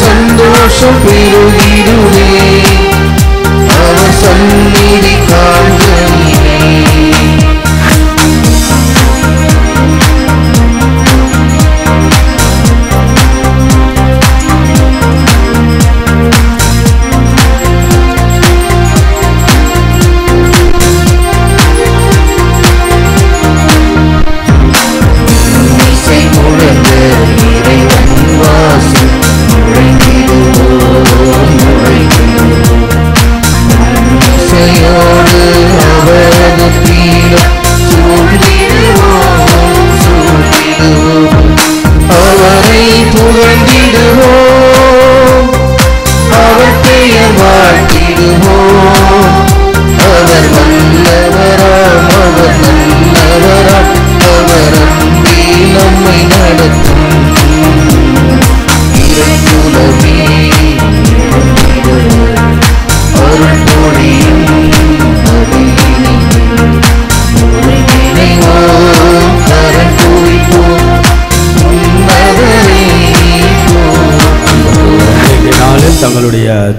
சந்தோஷம் பெருகிடுவே அவர் சந்நிதி காண்கையிலே.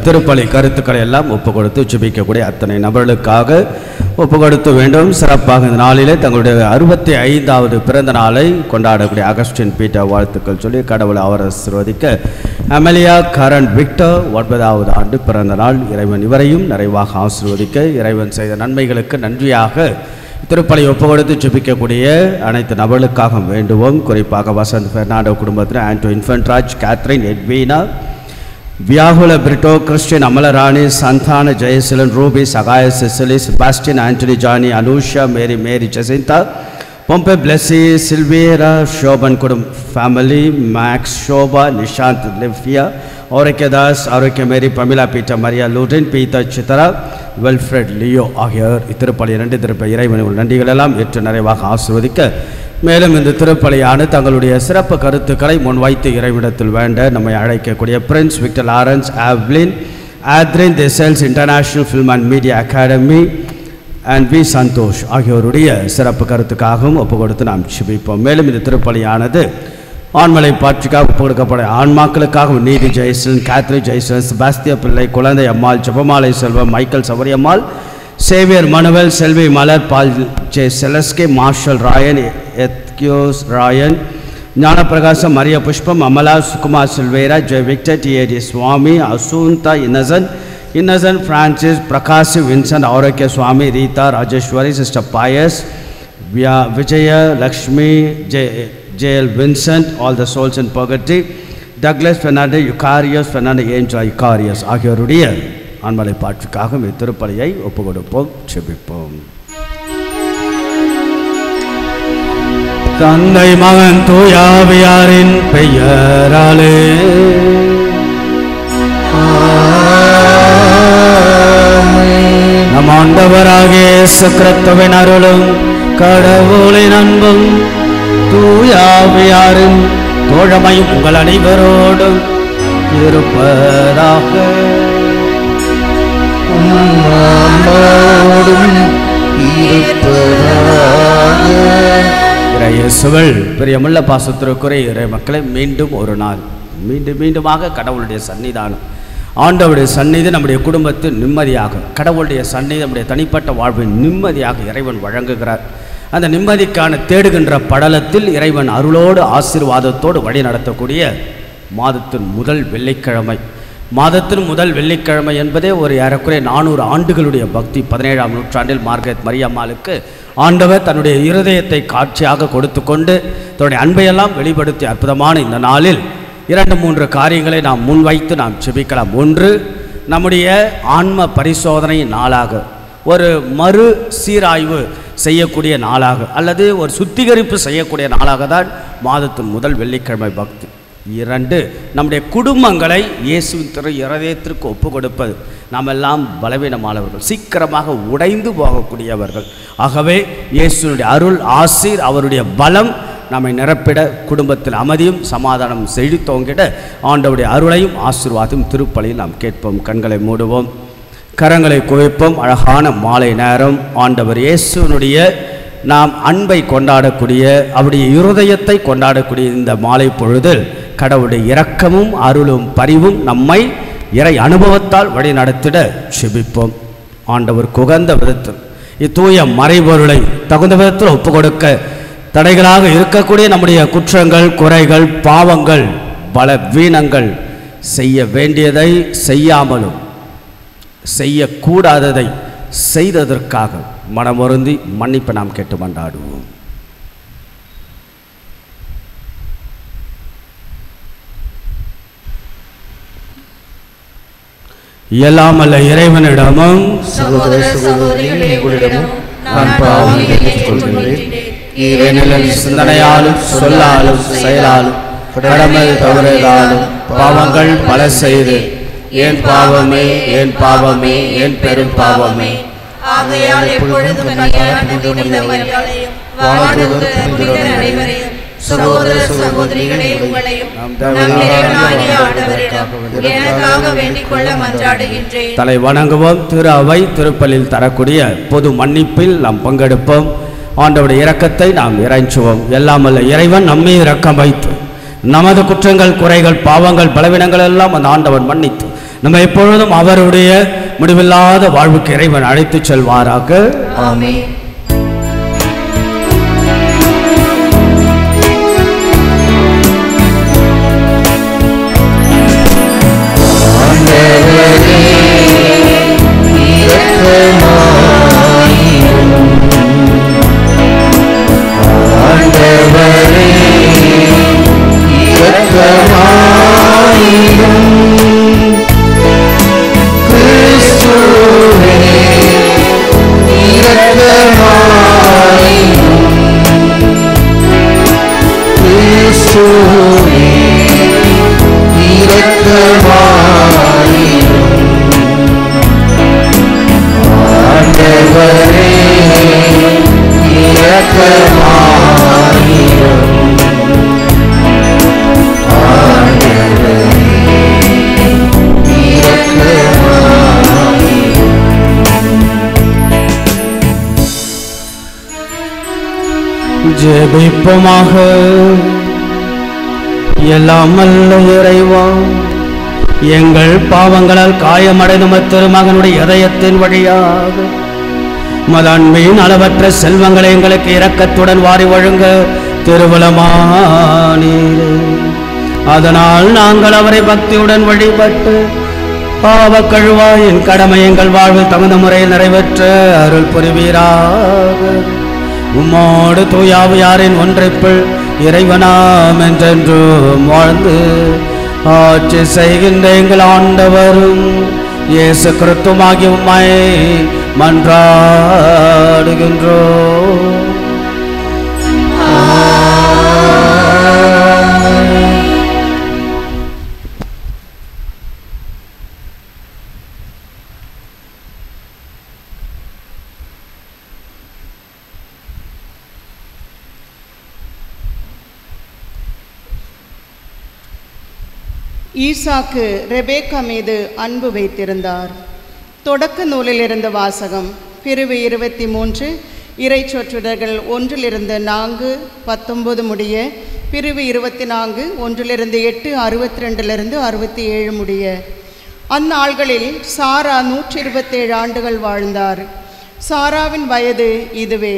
திருப்பலி கருத்துக்களை எல்லாம் ஒப்பு கொடுத்து ஜெபிக்கக்கூடிய அத்தனை நபர்களுக்காக ஒப்பு கொடுத்து வேண்டும். சிறப்பாக இந்த நாளிலே தங்களுடைய 65வது பிறந்த நாளை கொண்டாடக்கூடிய அகஸ்டின் பீட்டர் வாழ்த்துக்கள் சொல்லி கடவுளை அவர் ஆசீர்வதிக்க. அமெலியா கரண் விக்டர் 9வது ஆண்டு பிறந்த நாள். இறைவன் இவரையும் நிறைவாக ஆசீர்வதிக்க இறைவன் செய்த நன்மைகளுக்கு நன்றியாக திருப்பலி ஒப்பு கொடுத்து ஜெபிக்கக்கூடிய அனைத்து நபர்களுக்காக வேண்டுவோம். குறிப்பாக வசந்த் பெர்னாண்டோ குடும்பத்தில் Anto Infantraj, Catherine, Edwina, Viyagula Brito, Christine, Amalarani, Santhana, Jayaseelan, Ruby, Sahaya, Cecily, Sebastian, Antony, Johnny, Anusha, Mary, Jacintha, பொம்பே, பிளெஸி, சில்வேரா, ஷோபன் குடும்ப family, Max, Shoba, Nishanth, Livya, Arokiyadas, Arokiya Mary, Pamela, Peter, Maria, லூடின், பீட்டர், சித்ரா, வெல்ஃப்ரெட், லியோ ஆகியோர் இத்திருப்பலி நன்றி திருப்ப இறைவனின் நன்றிகள் எல்லாம் ஏற்று நிறைவாக ஆசீர்வதிக்க. மேலும் இந்த திருப்பலியான தங்களுடைய சிறப்பு கருத்துக்களை முன்வைத்து இறைவிடத்தில் வேண்ட நம்மை அழைக்கக்கூடிய பிரின்ஸ் விக்டர் லாரன்ஸ், ஆவ்லின், ஆத்ரின், தெசல்ஸ் International Film and Media Academy and V Santhosh ஆகியோருடைய சிறப்பு கருத்துக்காகவும் ஒப்பு கொடுத்து நாம் ஜெபிப்போம். மேலும் இந்த திருப்பலியானது ஆண்மலை பாட்சிக்காக ஒப்பு கொடுக்கப்பட ஆண்மாக்களுக்காக நீதி ஜெயசலன், கேத்ரி ஜெயசலன், செபாஸ்தியா பிள்ளை, Kuzhanthai Ammal, Jebamalai Selvam, Michael Sowriammal, Xavier Manuel, Selvi Malar, Paul J செலஸ்கே, மார்ஷல் ராயன், எத்கியோஸ் ராயன், ஞானப்பிரகாசம், மரிய புஷ்பம், அமலா, சுகுமார் சில்வேரா, ஜெய் விக்டர், டிஏடி Swamy, Assunta, Innocent Francis, Prakash, Vincent, Arokiya Swamy, Rita, Rajeswari, sister Pius, Vijaya Lakshmi, ஜெயல் Vincent, all the souls in purgatory, Douglas Fernando, Eucharius Fernando, Angela Eucharius ஆகியோருடைய ஆண்மலை பாட்டுக்காக திருப்பலியை ஒப்பு கொடுப்போம், ஜெபிப்போம். தந்தை மகன் தூயாவியாரின் பெயராலே. நம் ஆண்டவராகிய இயேசு கிறிஸ்துவின் அருளும் கடவுளின் அன்பும் தூயாவியாரின் தோழமையும் உங்கள் அனைவரோடும் இருப்பதாக. இயேசுவில் பிரியமுள்ள பாசத்திற்குரிய இறை மக்களை மீண்டும் ஒரு நாள் மீண்டுமாக கடவுளுடைய சன்னிதானம், ஆண்டவருடைய சந்நிதி நம்முடைய குடும்பத்தில் நிம்மதியாக, கடவுளுடைய சந்நிதி நம்முடைய தனிப்பட்ட வாழ்வின் நிம்மதியாக இறைவன் வழங்குகிறார். அந்த நிம்மதிக்கான தேடுகின்ற படலத்தில் இறைவன் அருளோடு ஆசீர்வாதத்தோடு வழி நடத்தக்கூடிய மாதத்தின் முதல் வெள்ளிக்கிழமை. மாதத்தின் முதல் வெள்ளிக்கிழமை என்பதே ஒரு ஏறக்குறைய 400 ஆண்டுகளுடைய பக்தி. 17ஆம் நூற்றாண்டில் மார்கரெட் மரியம்மாளுக்கு ஆண்டவர் தன்னுடைய இருதயத்தை காட்சியாக கொடுத்து கொண்டு தன்னுடைய அன்பையெல்லாம் வெளிப்படுத்திய அற்புதமான இந்த நாளில் 2-3 காரியங்களை நாம் முன்வைத்து நாம் செபிக்கலாம். ஒன்று, நம்முடைய ஆன்ம பரிசோதனை நாளாக, ஒரு மறு சீராய்வு செய்யக்கூடிய நாளாக, அல்லது ஒரு சுத்திகரிப்பு செய்யக்கூடிய நாளாக தான் மாதத்தின் முதல் வெள்ளிக்கிழமை பக்தி. 2, நம்முடைய குடும்பங்களை இயேசுவின் திரு இருதயத்திற்கு ஒப்பு கொடுப்பது. நாம் எல்லாம் பலவீனமானவர்கள், சீக்கிரமாக உடைந்து போகக்கூடியவர்கள். ஆகவே இயேசுனுடைய அருள் ஆசீர், அவருடைய பலம் நம்மை நிரப்பிட, குடும்பத்தில் அமைதியும் சமாதானம் செழித்தோங்கிட ஆண்டவருடைய அருளையும் ஆசீர்வாதம் திருப்பலியில் நாம் கேட்போம். கண்களை மூடுவோம், கரங்களை குவிப்போம். அழகான மாலை நேரம், ஆண்டவர் இயேசுனுடைய நாம் அன்பை கொண்டாடக்கூடிய, அவருடைய இருதயத்தை கொண்டாடக்கூடிய இந்த மாலை பொழுதில் கடவுளுடைய இரக்கமும் அருளும் பரிவும் நம்மை இறை அனுபவத்தால் வழி நடத்திட செபிப்போம். ஆண்டவர் குகந்த விதத்தில் இத்தூய மறைபொருளை தகுந்த விதத்தில் ஒப்பு கொடுக்க தடைகளாக இருக்கக்கூடிய நம்முடைய குற்றங்கள், குறைகள், பாவங்கள், பலவீனங்கள், செய்ய வேண்டியதை செய்யாமலும் செய்யக்கூடாததை செய்ததற்காக மனமொருந்தி மன்னிப்பை நாம் கேட்டு மன்றாடுவோம். எல்லாம் அல்ல இறைவனிடமும் சகோதர சகோதரிகளே உங்களிடமும் நான் பாவம் ஏற்றுக்கொள்கிறேன். ஏனெனில் சிந்தனையாலும் சொல்லாலும் செயலாலும் கடமை தவறுதாலும் பாவங்கள் பல செய்து என் பாவமே என் பாவமே என் பெரும் பாவமே. ஆகையால் எப்பொழுதும் கல்யாண புனித மரியாதையும் வாழ்வதற்கு புனிதர் அனைவரையும் சகோதர சகோதரிகளே உங்களையும் நம் இறைவனாகிய ஆண்டவரிடம் எனக்காக வேண்டிக் கொள்ள மன்றாடுகின்றேன். தலை வணங்குவோம். திரு அவை திருப்பலில் தரக்கூடிய பொது மன்னிப்பில் நாம் பங்கெடுப்போம். ஆண்டவருடைய இரக்கத்தை நாம் இறைஞ்சுவோம். எல்லாம் அல்ல இறைவன் நம்மை இரக்கம் வைத்து நமது குற்றங்கள், குறைகள், பாவங்கள், பலவீனங்கள் எல்லாம் அந்த ஆண்டவன் மன்னித்து நம்ம எப்பொழுதும் அவருடைய முடிவில்லாத வாழ்வுக்கு இறைவன் அழைத்து செல்வாராக. ஆமென். ஜெபிப்போமாக. எல்லாம் அல்ல இறைவா, எங்கள் பாவங்களால் காயமடைந்த திருமகனுடைய இதயத்தின் வழியாக மதன்மையின் அளவற்ற செல்வங்களை எங்களுக்கு இரக்கத்துடன் வாரி வழங்க திருவுளமானீரே. அதனால் நாங்கள் அவரை பக்தியுடன் வழிபட்டு பாவ கழுவாயின் கடமை எங்கள் வாழ்வில் தகுந்த முறையில் நிறைவேற்ற அருள் புரிவீராக. உம்மோடு தூயாவியாரின் ஒன்றைப்பில் இறைவனாம் என்றென்றும் வாழ்ந்து ஆட்சி செய்கின்ற எங்கள் ஆண்டவரும் இயேசு கிறிஸ்துவாகிய உம்மை மன்றாடுகின்றோம். ஈசாக்கு ரெபேக்கா மீது அன்பு வைத்திருந்தார். தொடக்க நூலிலிருந்து வாசகம். பிரிவு 23 இறை சொற்றொடர்கள் 1-4 19 முடிய, பிரிவு 24 1-8 62 67 முடிய. அந்நாள்களில் சாரா 127 ஆண்டுகள் வாழ்ந்தார். சாராவின் வயது இதுவே.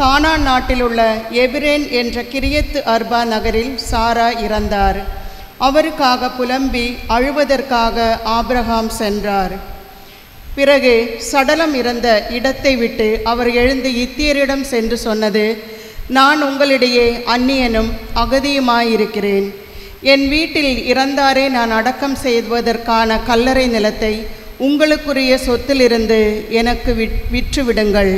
கானான் நாட்டில் உள்ள எபிரேன் என்ற கிரியத்து அர்பா நகரில் சாரா இறந்தார். அவருக்காக புலம்பி அழுவதற்காக ஆபிரகாம் சென்றார். பிறகு சடலம் இறந்த இடத்தை விட்டு அவர் எழுந்து இத்தியரிடம் சென்று சொன்னது, நான் உங்களிடையே அந்நியனும் அகதியுமாயிருக்கிறேன். என் வீட்டில் இறந்தாரே நான் அடக்கம் செய்வதற்கான கல்லறை நிலத்தை உங்களுக்குரிய சொத்திலிருந்து எனக்கு விற்றுவிடுங்கள்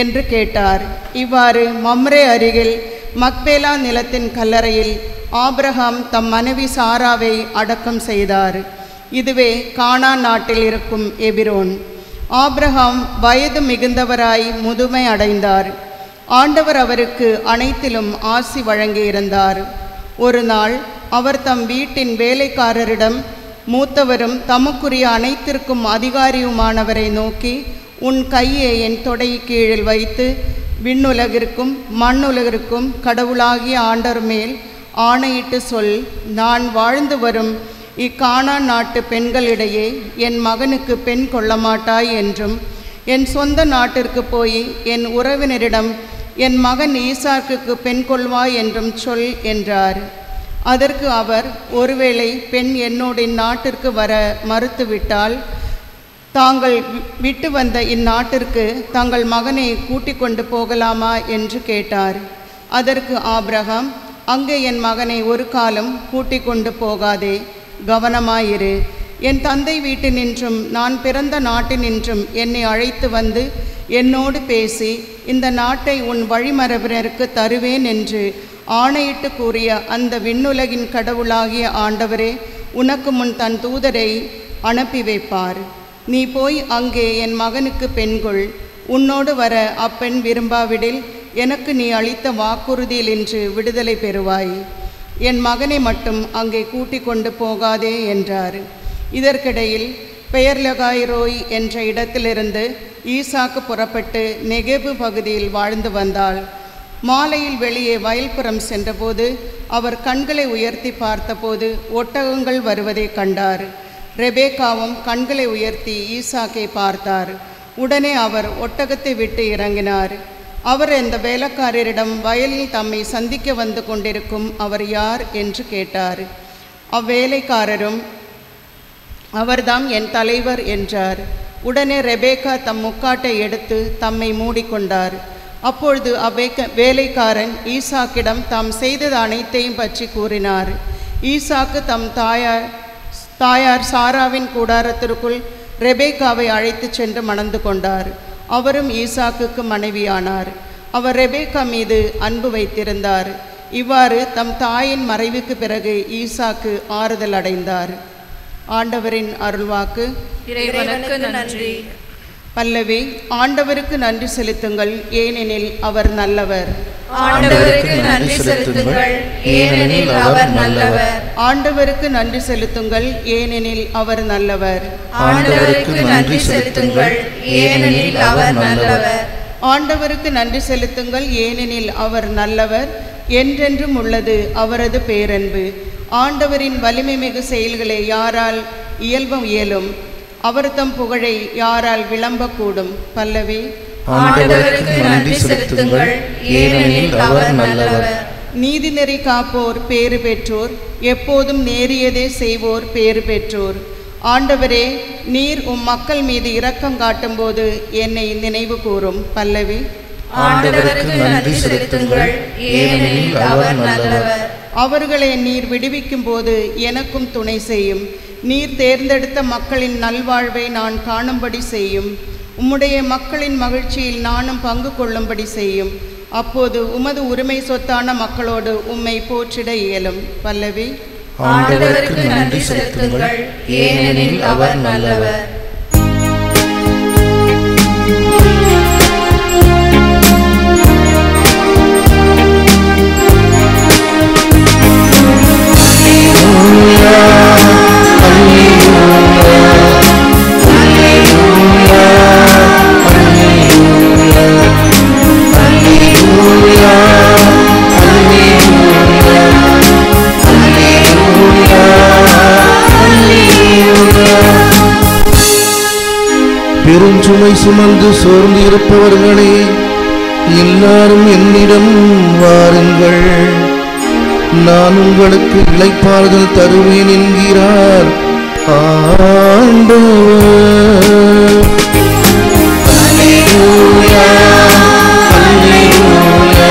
என்று கேட்டார். இவ்வாறு மம்ரே அருகில் மக்பேலா நிலத்தின் கல்லறையில் ஆபிரகாம் தம் மனைவி சாராவை அடக்கம் செய்தார். இதுவே கானான் நாட்டில் இருக்கும் எபிரோன். ஆபிரகாம் வயது மிகுந்தவராய் முதுமை அடைந்தார். ஆண்டவர் அவருக்கு அனைத்திலும் ஆசி வழங்கியிருந்தார். ஒரு நாள் அவர் தம் வீட்டின் வேலைக்காரரிடம், மூத்தவரும் தமக்குரிய அனைத்திற்கும் அதிகாரியுமானவரை நோக்கி, உன் கையை என் தொடை கீழில் வைத்து விண்ணுலகிற்கும் மண்ணுலகிற்கும் கடவுளாகிய ஆண்டவர் மேல் ஆணையிட்டு சொல், நான் வாழ்ந்து வரும் இக்கானான் நாட்டு பெண்களிடையே என் மகனுக்கு பெண் கொள்ள மாட்டாய் என்றும், என் சொந்த நாட்டிற்கு போய் என் உறவினரிடம் என் மகன் ஈசாக்குக்கு பெண் கொள்வாய் என்றும் சொல் என்றார். அதற்கு அவர், ஒருவேளை பெண் என்னோட இந்நாட்டிற்கு வர மறுத்துவிட்டால் தாங்கள் விட்டு வந்த இந்நாட்டிற்கு தங்கள் மகனை கூட்டிக் கொண்டு போகலாமா என்று கேட்டார். அதற்கு ஆபிரகாம், அங்கே என் மகனை ஒரு காலம் கூட்டிக் கொண்டு போகாதே, கவனமாயிரு. என் தந்தை வீட்டினின்றும் நான் பிறந்த நாட்டினின்றும் என்னை அழைத்து வந்து என்னோடு பேசி இந்த நாட்டை உன் வழிமரபினருக்கு தருவேன் என்று ஆணையிட்டு கூறிய அந்த விண்ணுலகின் கடவுளாகிய ஆண்டவரே உனக்கு முன் தன் தூதரை அனுப்பி வைப்பார். நீ போய் அங்கே என் மகனுக்கு பெண்கொள். உன்னோடு வர அப்பெண் விரும்பாவிடில் எனக்கு நீ அளித்த வாக்குறுதியில் இன்று விடுதலை பெறுவாய். என் மகனை மட்டும் அங்கே கூட்டிக் கொண்டு போகாதே என்றார். இதற்கிடையில் பெயர்லகாய்ரோய் என்ற இடத்திலிருந்து ஈசாக்கு புறப்பட்டு நெகேபு பகுதியில் வாழ்ந்து வந்தாள். மாலையில் வெளியே வயல்புறம் சென்றபோது அவர் கண்களை உயர்த்தி பார்த்தபோது ஒட்டகங்கள் வருவதை கண்டார். ரெபேக்காவும் கண்களை உயர்த்தி ஈசாக்கை பார்த்தார். உடனே அவர் ஒட்டகத்தை விட்டு இறங்கினார். அவர் அந்த வேலைக்காரரிடம் வயலில் தம்மை சந்திக்க வந்து கொண்டிருக்கும் அவர் யார் என்று கேட்டார். அவ்வேலைக்காரரும், அவர்தாம் என் தலைவர் என்றார். உடனே ரெபேக்கா தம் முக்காட்டை எடுத்து தம்மை மூடிக்கொண்டார். அப்பொழுது வேலைக்காரன் ஈசாக்கிடம் தாம் செய்தது அனைத்தையும் பற்றி கூறினார். ஈசாக்கு தம் தாயார் சாராவின் கூடாரத்திற்குள் ரெபேக்காவை அழைத்து சென்று மணந்து கொண்டார். அவரும் ஈசாக்குக்கு மனைவியானார். அவர் ரெபேக்கா மீது அன்பு வைத்திருந்தார். இவ்வாறு தம் தாயின் மறைவுக்கு பிறகு ஈசாக்கு ஆறுதல் அடைந்தார். ஆண்டவரின் அருள்வாக்கு. இறைவனுக்கு நன்றி. பல்லவி. ஆண்டவருக்கு நன்றி செலுத்துங்கள், ஏனெனில் அவர் நல்லவர். ஆண்டவருக்கு நன்றி செலுத்துங்கள், ஏனெனில் அவர் நல்லவர். ஆண்டவருக்கு நன்றி செலுத்துங்கள், ஏனெனில் அவர் நல்லவர். ஆண்டவருக்கு நன்றி செலுத்துங்கள், ஏனெனில் அவர் நல்லவர். ஆண்டவருக்கு நன்றி செலுத்துங்கள், ஏனெனில் அவர் நல்லவர். என்றென்றும் உள்ளது அவரது பேரன்பு. ஆண்டவரின் வலிமை மிகு செயல்களை யாரால் இயலும்? அவர் தம் புகழை யாரால் விளம்பக்கூடும்? பல்லவி. ஆண்டவருக்கு நன்றி செலுத்துங்கள், ஏனெனில் அவர் நல்லவர். நீதிநெறி காப்போர் பேறு பெற்றோர், எப்போதும் நேரியதே செய்வோர் பேறு பெற்றோர். ஆண்டவரே, நீர் மக்கள் மீது இரக்கம் காட்டும் போது என்னை நினைவு கூறும். பல்லவி. ஆண்டவருக்கு நன்றி செலுத்துங்கள், ஏனெனில் அவர் நல்லவர். அவர்களை நீர் விடுவிக்கும் போது எனக்கும் துணை செய்யும். நீர் தேர்ந்தெடுத்த மக்களின் நல்வாழ்வை நான் காணும்படி செய்யும். உம்முடைய மக்களின் மகிழ்ச்சியில் நானும் பங்கு கொள்ளும்படி செய்யும். அப்போது உமது உரிமை சொத்தான மக்களோடு உம்மை போற்றிட இயலும். பல்லவி. ஆண்டவருக்கு நன்றி செலுத்துங்கள், ஏனெனில் அவர் நல்லவர். Hallelujah. பெருஞ்சுமை சுமந்து சோர்ந்து இருப்பவர்களே, எல்லாரும் என்னிடம் வாருங்கள், நான் உங்களுக்கு இளைப்பாறுதல் தருவேன் என்கிறார் ஆண்டவர். அல்லேலூயா, அல்லேலூயா,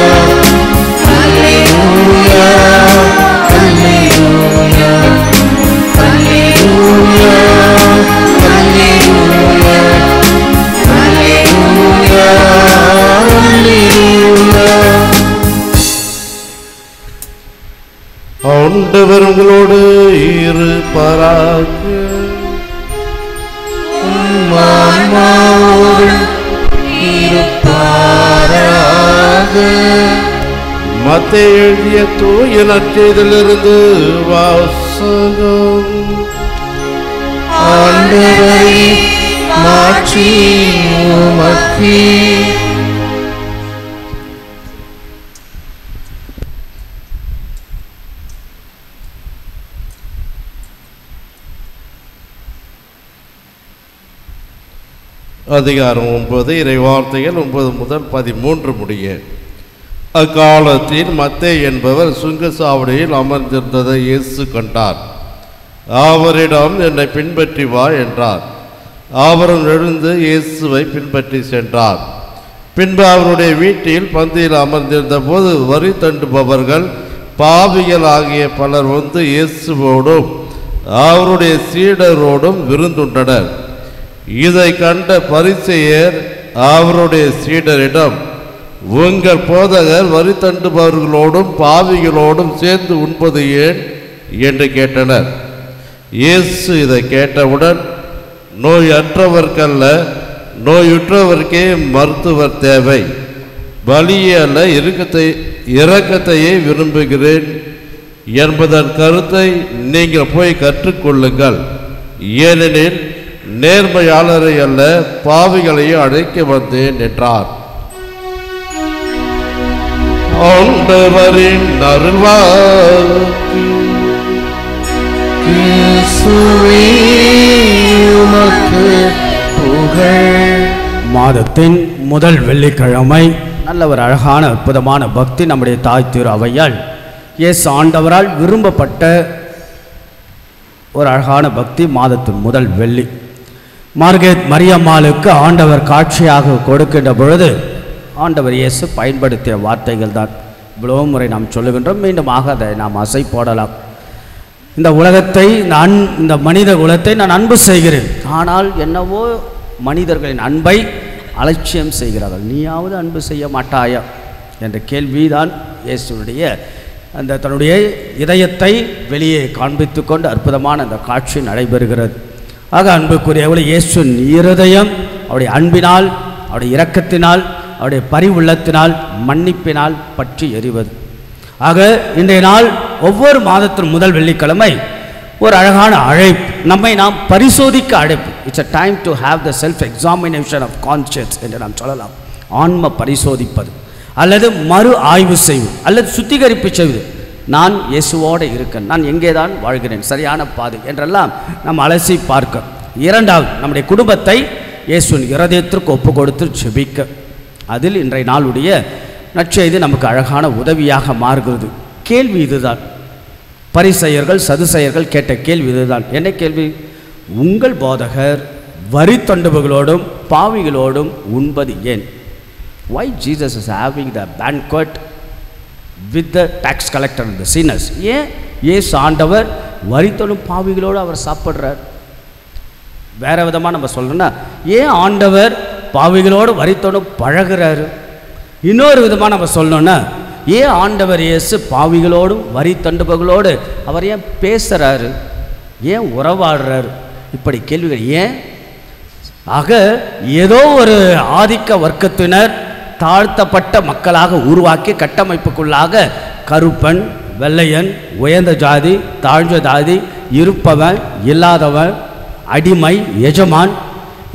அல்லேலூயா, அல்லேலூயா, அல்லேலூயா, அல்லேலூயா, அல்லேலூயா, அல்லேலூயா. ஆண்டவர் உங்களோடு இருப்பாராக. ஆன்மாவோடு இருப்பாராக. மத்தேயு எழுதிய தூய நற்செய்தியிலிருந்து வாசகம். ஆண்டவரே, மாட்சி உமக்கே. அதிகாரம் 9, இறைவார்த்தைகள் 9 முதல் 13 முடிய. அக்காலத்தில் மத்தேயு என்பவர் சுங்கசாவடியில் அமர்ந்திருந்ததை இயேசு கண்டார். அவரிடம், என்னை பின்பற்றி வா என்றார். அவரும் எழுந்து இயேசுவை பின்பற்றி சென்றார். பின்பு அவருடைய வீட்டில் பந்தியில் அமர்ந்திருந்த போது வரி தண்டுபவர்கள் பாவிகள் ஆகிய பலர் வந்து இயேசுவோடும் அவருடைய சீடரோடும் விருந்துண்டனர். இதை கண்ட பரிசேயர் அவருடைய சீடரிடம், உங்கள் போதகர் வரி தண்டுபவர்களோடும் பாவிகளோடும் சேர்ந்து உண்பது ஏன் என்று கேட்டனர். இயேசு இதை கேட்டவுடன், நோயற்றவர்க்கல்ல, நோயுற்றவர்க்கே மருத்துவர் தேவை, பலியே அல்ல, இரக்கத்தையே விரும்புகிறேன் என்பதன் கருத்தை நீங்கள் போய் கற்றுக்கொள்ளுங்கள். ஏனெனில் நேர்மையாளரை அல்ல, பாவிகளையும் அழைக்க வந்தேன் என்றார். ஆண்டவரின் அருள்வாக்கு. கிறிஸ்துவே உமக்கு புகழ். மாதத்தின் முதல் வெள்ளிக்கிழமை நல்ல ஒரு அழகான அற்புதமான பக்தி நம்முடைய தாய் திரு அவையால் இயேசு ஆண்டவரால் விரும்பப்பட்ட ஒரு அழகான பக்தி. மாதத்தின் முதல் வெள்ளி மார்கரெட் மரியம்மாளுக்கு ஆண்டவர் காட்சியாக கொடுக்கின்ற பொழுது ஆண்டவர் இயேசு பயன்படுத்திய வார்த்தைகள் தான். இவ்வளோ முறை நாம் சொல்லுகின்றோம், மீண்டுமாக அதை நாம் அசை போடலாம். இந்த உலகத்தை இந்த மனித குலத்தை நான் அன்பு செய்கிறேன், ஆனால் என்னவோ மனிதர்களின் அன்பை அலட்சியம் செய்கிறார்கள். நீயாவது அன்பு செய்ய மாட்டாயா என்ற கேள்விதான் இயேசுடைய அந்த தன்னுடைய இதயத்தை வெளியே காண்பித்து கொண்டு அற்புதமான அந்த காட்சி நடைபெறுகிறது. ஆக அன்புக்குரியவளை இயேசுவின் இருதயம் அவருடைய அன்பினால், அவருடைய இரக்கத்தினால், அவருடைய பரிவுள்ளத்தினால், மன்னிப்பினால் பற்றி எறிவது. ஆக இன்றைய நாள் ஒவ்வொரு மாதத்தின் முதல் வெள்ளிக்கிழமை ஒரு அழகான அழைப்பு, நம்மை நாம் பரிசோதிக்க அழைப்பு. It's a time to have the self examination of conscience என்று நாம் சொல்லலாம். ஆன்ம பரிசோதிப்பது அல்லது மறு ஆய்வு செய்வது அல்லது சுத்திகரிப்பு செய்வது. நான் இயேசுவோடு இருக்கேன், நான் எங்கே தான் வாழ்கிறேன், சரியான பாதை என்றெல்லாம் நாம் அலசி பார்க்க. இரண்டாவது, நம்முடைய குடும்பத்தை இயேசுவின் இருதயத்திற்கு ஒப்பு கொடுத்து ஜெபிக்க. அதில் இன்றைய நாளுடைய நற்செய்தி நமக்கு அழகான உதவியாக மாறுகிறது. கேள்வி இதுதான், பரிசேயர்கள் சதுசேயர்கள் கேட்ட கேள்வி இதுதான். என்ன கேள்வி? உங்கள் போதகர் வரி தண்டுபவர்களோடும் பாவிகளோடும் உண்பது ஏன்? Why Jesus is having the banquet with the tax collector and the sinners? ஏன் இயேசு ஆண்டவர் வரித்தொடும் பாவிகளோடு அவர் சாப்பிட்றார்? வேற விதமாக நம்ம சொல்லணும்னா, ஏன் ஆண்டவர் பாவிகளோடு வரித்தொடும் பழகிறாரு? இன்னொரு விதமாக நம்ம சொல்லணும்னா, ஏன் ஆண்டவர் இயேசு பாவிகளோடும் வரி தண்டுபவர்களோடு அவர் ஏன் பேசுகிறாரு, ஏன் உறவாடுறாரு? இப்படி கேள்விகள் ஏன்? ஆக ஏதோ ஒரு ஆதிக்க வர்க்கத்தினர் தாழ்த்தப்பட்ட மக்களாக உருவாக்கி கட்டமைப்புக்குள்ளாக கருப்பன், வெள்ளையன், உயர்ந்த ஜாதி, தாழ்ந்த ஜாதி, இருப்பவன், இல்லாதவன், அடிமை, எஜமான்,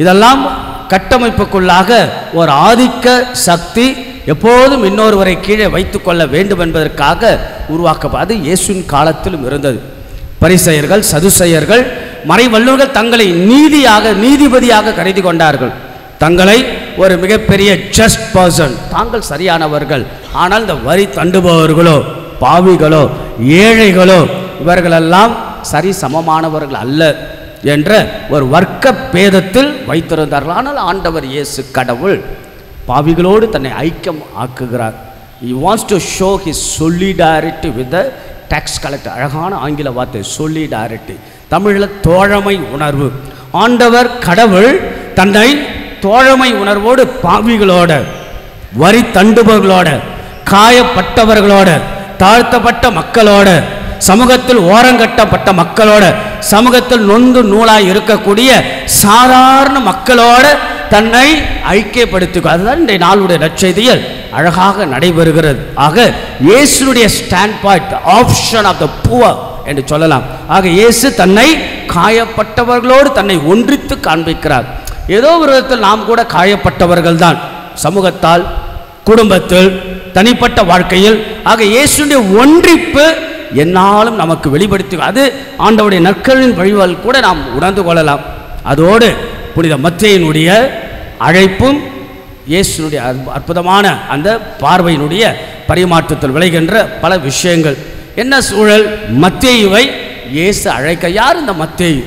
இதெல்லாம் கட்டமைப்புக்குள்ளாக ஒரு ஆதிக்க சக்தி எப்போதும் இன்னொருவரை கீழே வைத்து கொள்ள வேண்டும் என்பதற்காக உருவாக்கப்பட்டது. இயேசுவின் காலத்திலும் இருந்தது. பரிசேயர்கள் சதுசேயர்கள் மறைவல்லவர்கள் தங்களை நீதிபதியாக கருதி கொண்டார்கள். தங்களை ஒரு மிகப்பெரிய ஜஸ்ட் பர்சன், தாங்கள் சரியானவர்கள், ஆனால் இந்த வரி தண்டுபவர்களோ பாவிகளோ ஏழைகளோ இவர்களெல்லாம் சரி சமமானவர்கள் அல்ல என்ற ஒரு வர்க்க பேதத்தில் வைத்திருந்தார்கள். ஆனால் ஆண்டவர் இயேசு கடவுள் பாவிகளோடு தன்னை ஐக்கியம் ஆக்குகிறார். He wants to show his solidarity with the tax collector. அழகான ஆங்கில வார்த்தை solidarity, தமிழில் தோழமை உணர்வு. ஆண்டவர் கடவுள் தன்னை தோழமை உணர்வோடு பாவிகளோட, வரி தண்டுபவர்களோட, காயப்பட்டவர்களோட, தாழ்த்தப்பட்ட மக்களோட, சமூகத்தில் ஓரங்கட்டப்பட்ட மக்களோட, சமூகத்தில் நொந்து நூலாய் இருக்கக்கூடிய சாதாரண மக்களோட தன்னை ஐக்கியப்படுத்திக்கோ. அதுதான் இந்த நாளுடைய நற்செய்தியில் அழகாக நடைபெறுகிறது. ஆக இயேசுடைய standpoint, option of the poor என்று சொல்லலாம். ஆக இயேசு தன்னை காயப்பட்டவர்களோடு தன்னை ஒன்றித்து காண்பிக்கிறார். ஏதோ ஒரு விதத்தில் நாம் கூட காயப்பட்டவர்கள் தான், சமூகத்தால், குடும்பத்தில், தனிப்பட்ட வாழ்க்கையில். ஆக இயேசுடைய ஒன்றிப்பு என்னாலும் நமக்கு வெளிப்படுத்தி, அது ஆண்டவருடைய நற்களின் வழிவால் கூட நாம் உணர்ந்து கொள்ளலாம். அதோடு புனித மத்தேயுனுடைய அழைப்பும் இயேசுனுடைய அற்புதமான அந்த பார்வையினுடைய பரிமாற்றத்தில் விளைகின்ற பல விஷயங்கள். என்ன சூழல்? மத்தேயுவை இயேசு அழைக்க. யார் இந்த மத்தேயு?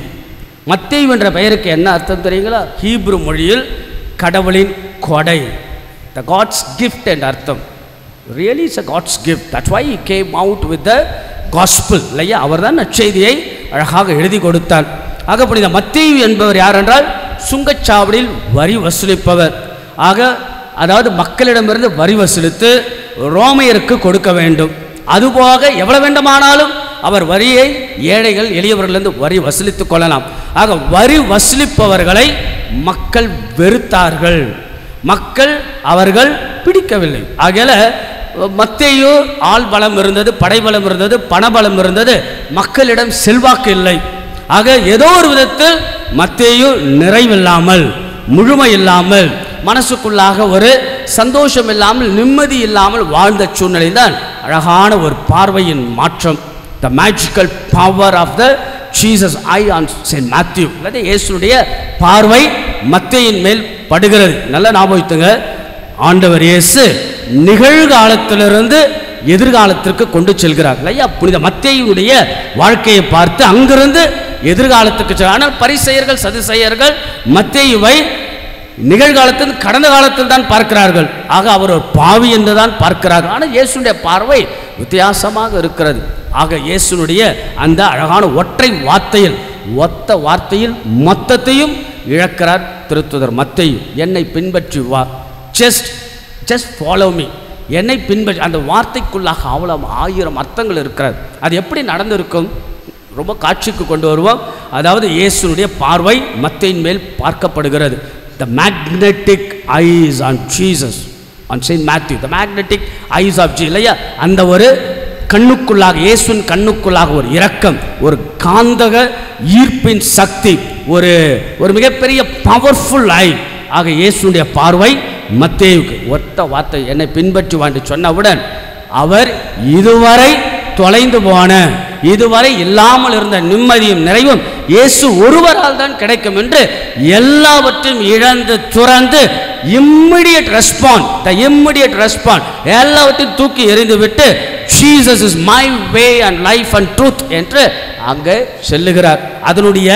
மத்தேயு என்ற பெயருக்கு என்ன அர்த்தம் தெரியுங்களா? ஹீப்ரு மொழியில் கடவுளின் கொடை, த காட்ஸ் கிஃப்ட் என்ற அர்த்தம். Really it's a God's gift. That's why he came out with the gospel. இல்லையா? அவர் தான் நற்செய்தியை அழகாக எழுதி கொடுத்தார். ஆக புனித மத்தேயு என்பவர் யார் என்றால் சுங்கச்சாவடியில் வரி வசூலிப்பவர். ஆக அதாவது மக்களிடமிருந்து வரி வசூலித்து ரோமையருக்கு கொடுக்க வேண்டும். அதுபோக எவ்வளவு வேண்டுமானாலும் அவர் வரியை ஏழைகள் எளியவர்களிருந்து வரி வசூலித்துக் கொள்ளலாம். ஆக வரி வசூலிப்பவர்களை மக்கள் வெறுத்தார்கள், மக்கள் அவர்கள் பிடிக்கவில்லை. ஆகையால மத்தேயு ஆள் பலம் இருந்தது, படைபலம் இருந்தது, பணபலம் இருந்தது, மக்களிடம் செல்வாக்கு இல்லை. ஆக ஏதோ ஒரு விதத்தில் மத்தேயு நிறைவில்லாமல், முழுமை இல்லாமல், மனசுக்குள்ளாக ஒரு சந்தோஷம் இல்லாமல், நிம்மதி இல்லாமல் வாழ்ந்த சூழ்நிலை தான் அழகான ஒரு பார்வையின் மாற்றம். The magical power of the Jesus eye on Saint Matthew. இயேசுடைய பார்வை மத்தேயின் மேல் படுகிறது. நல்ல ஞாபகம் வைத்துங்க, ஆண்டவர் இயேசு நிகழ்காலத்திலிருந்து எதிர்காலத்திற்கு கொண்டு செல்கிறார். இல்லையா? புனித மத்தேயுடைய வாழ்க்கையை பார்த்து அங்கிருந்து எதிர்காலத்துக்கு. ஆனால் பரிசேயர்கள் சதுசேயர்கள் மத்தேயுவை நிகழ்காலத்தில் கடந்த காலத்தில் தான் பார்க்கிறார்கள். ஆக அவர் ஒரு பாவி என்று தான் பார்க்கிறார்கள். ஆனால் இயேசுடைய பார்வை வித்தியாசமாக இருக்கிறது. ஆக இயேசுடைய அந்த அழகான ஒற்றை வார்த்தையில், ஒத்த வார்த்தையில் மொத்தத்தையும் இழக்கிறார் திருத்துதர் மத்தேயு. என்னை பின்பற்றி வா, ஜஸ்ட் ஃபாலோ மீ, என்னை பின்பற்றி. அந்த வார்த்தைக்குள்ளாக அவ்வளோ 1000 அர்த்தங்கள் இருக்கிறது. அது எப்படி நடந்திருக்கும்? ரொம்ப காட்சிக்கு கொண்டு வருவோம். அதாவது இயேசுடைய பார்வை மத்தேயின் மேல் பார்க்கப்படுகிறது. The magnetic eyes on Jesus, on Saint Matthew, the magnetic eyes of Jesus. இல்லையா? அந்த ஒரு கண்ணுக்குள்ளாக, இயேசுவின் கண்ணுக்குள்ளாக ஒரு இரக்கம், ஒரு காந்தக ஈர்ப்பின் சக்தி, ஒரு மிகப்பெரிய பவர்ஃபுல் ஐ. ஆக இயேசுடைய பார்வை மத்தேயுக்கு ஒத்த வார்த்தை, என்னை பின்பற்றி வாண்டு சொன்னவுடன் அவர் இதுவரை தொலைந்து போன, இதுவரை இல்லாமல் இருந்த நிம்மதியும் நிறைவும் இயேசு ஒருவரால் தான் கிடைக்கும் என்று எல்லாவற்றையும் இழந்து துறந்து இம்மிடியட் ரெஸ்பாண்ட் எல்லாவற்றையும் தூக்கி எறிந்துவிட்டு Jesus is my way and life and truth என்று அங்கே செல்லுகிறார். அதனுடைய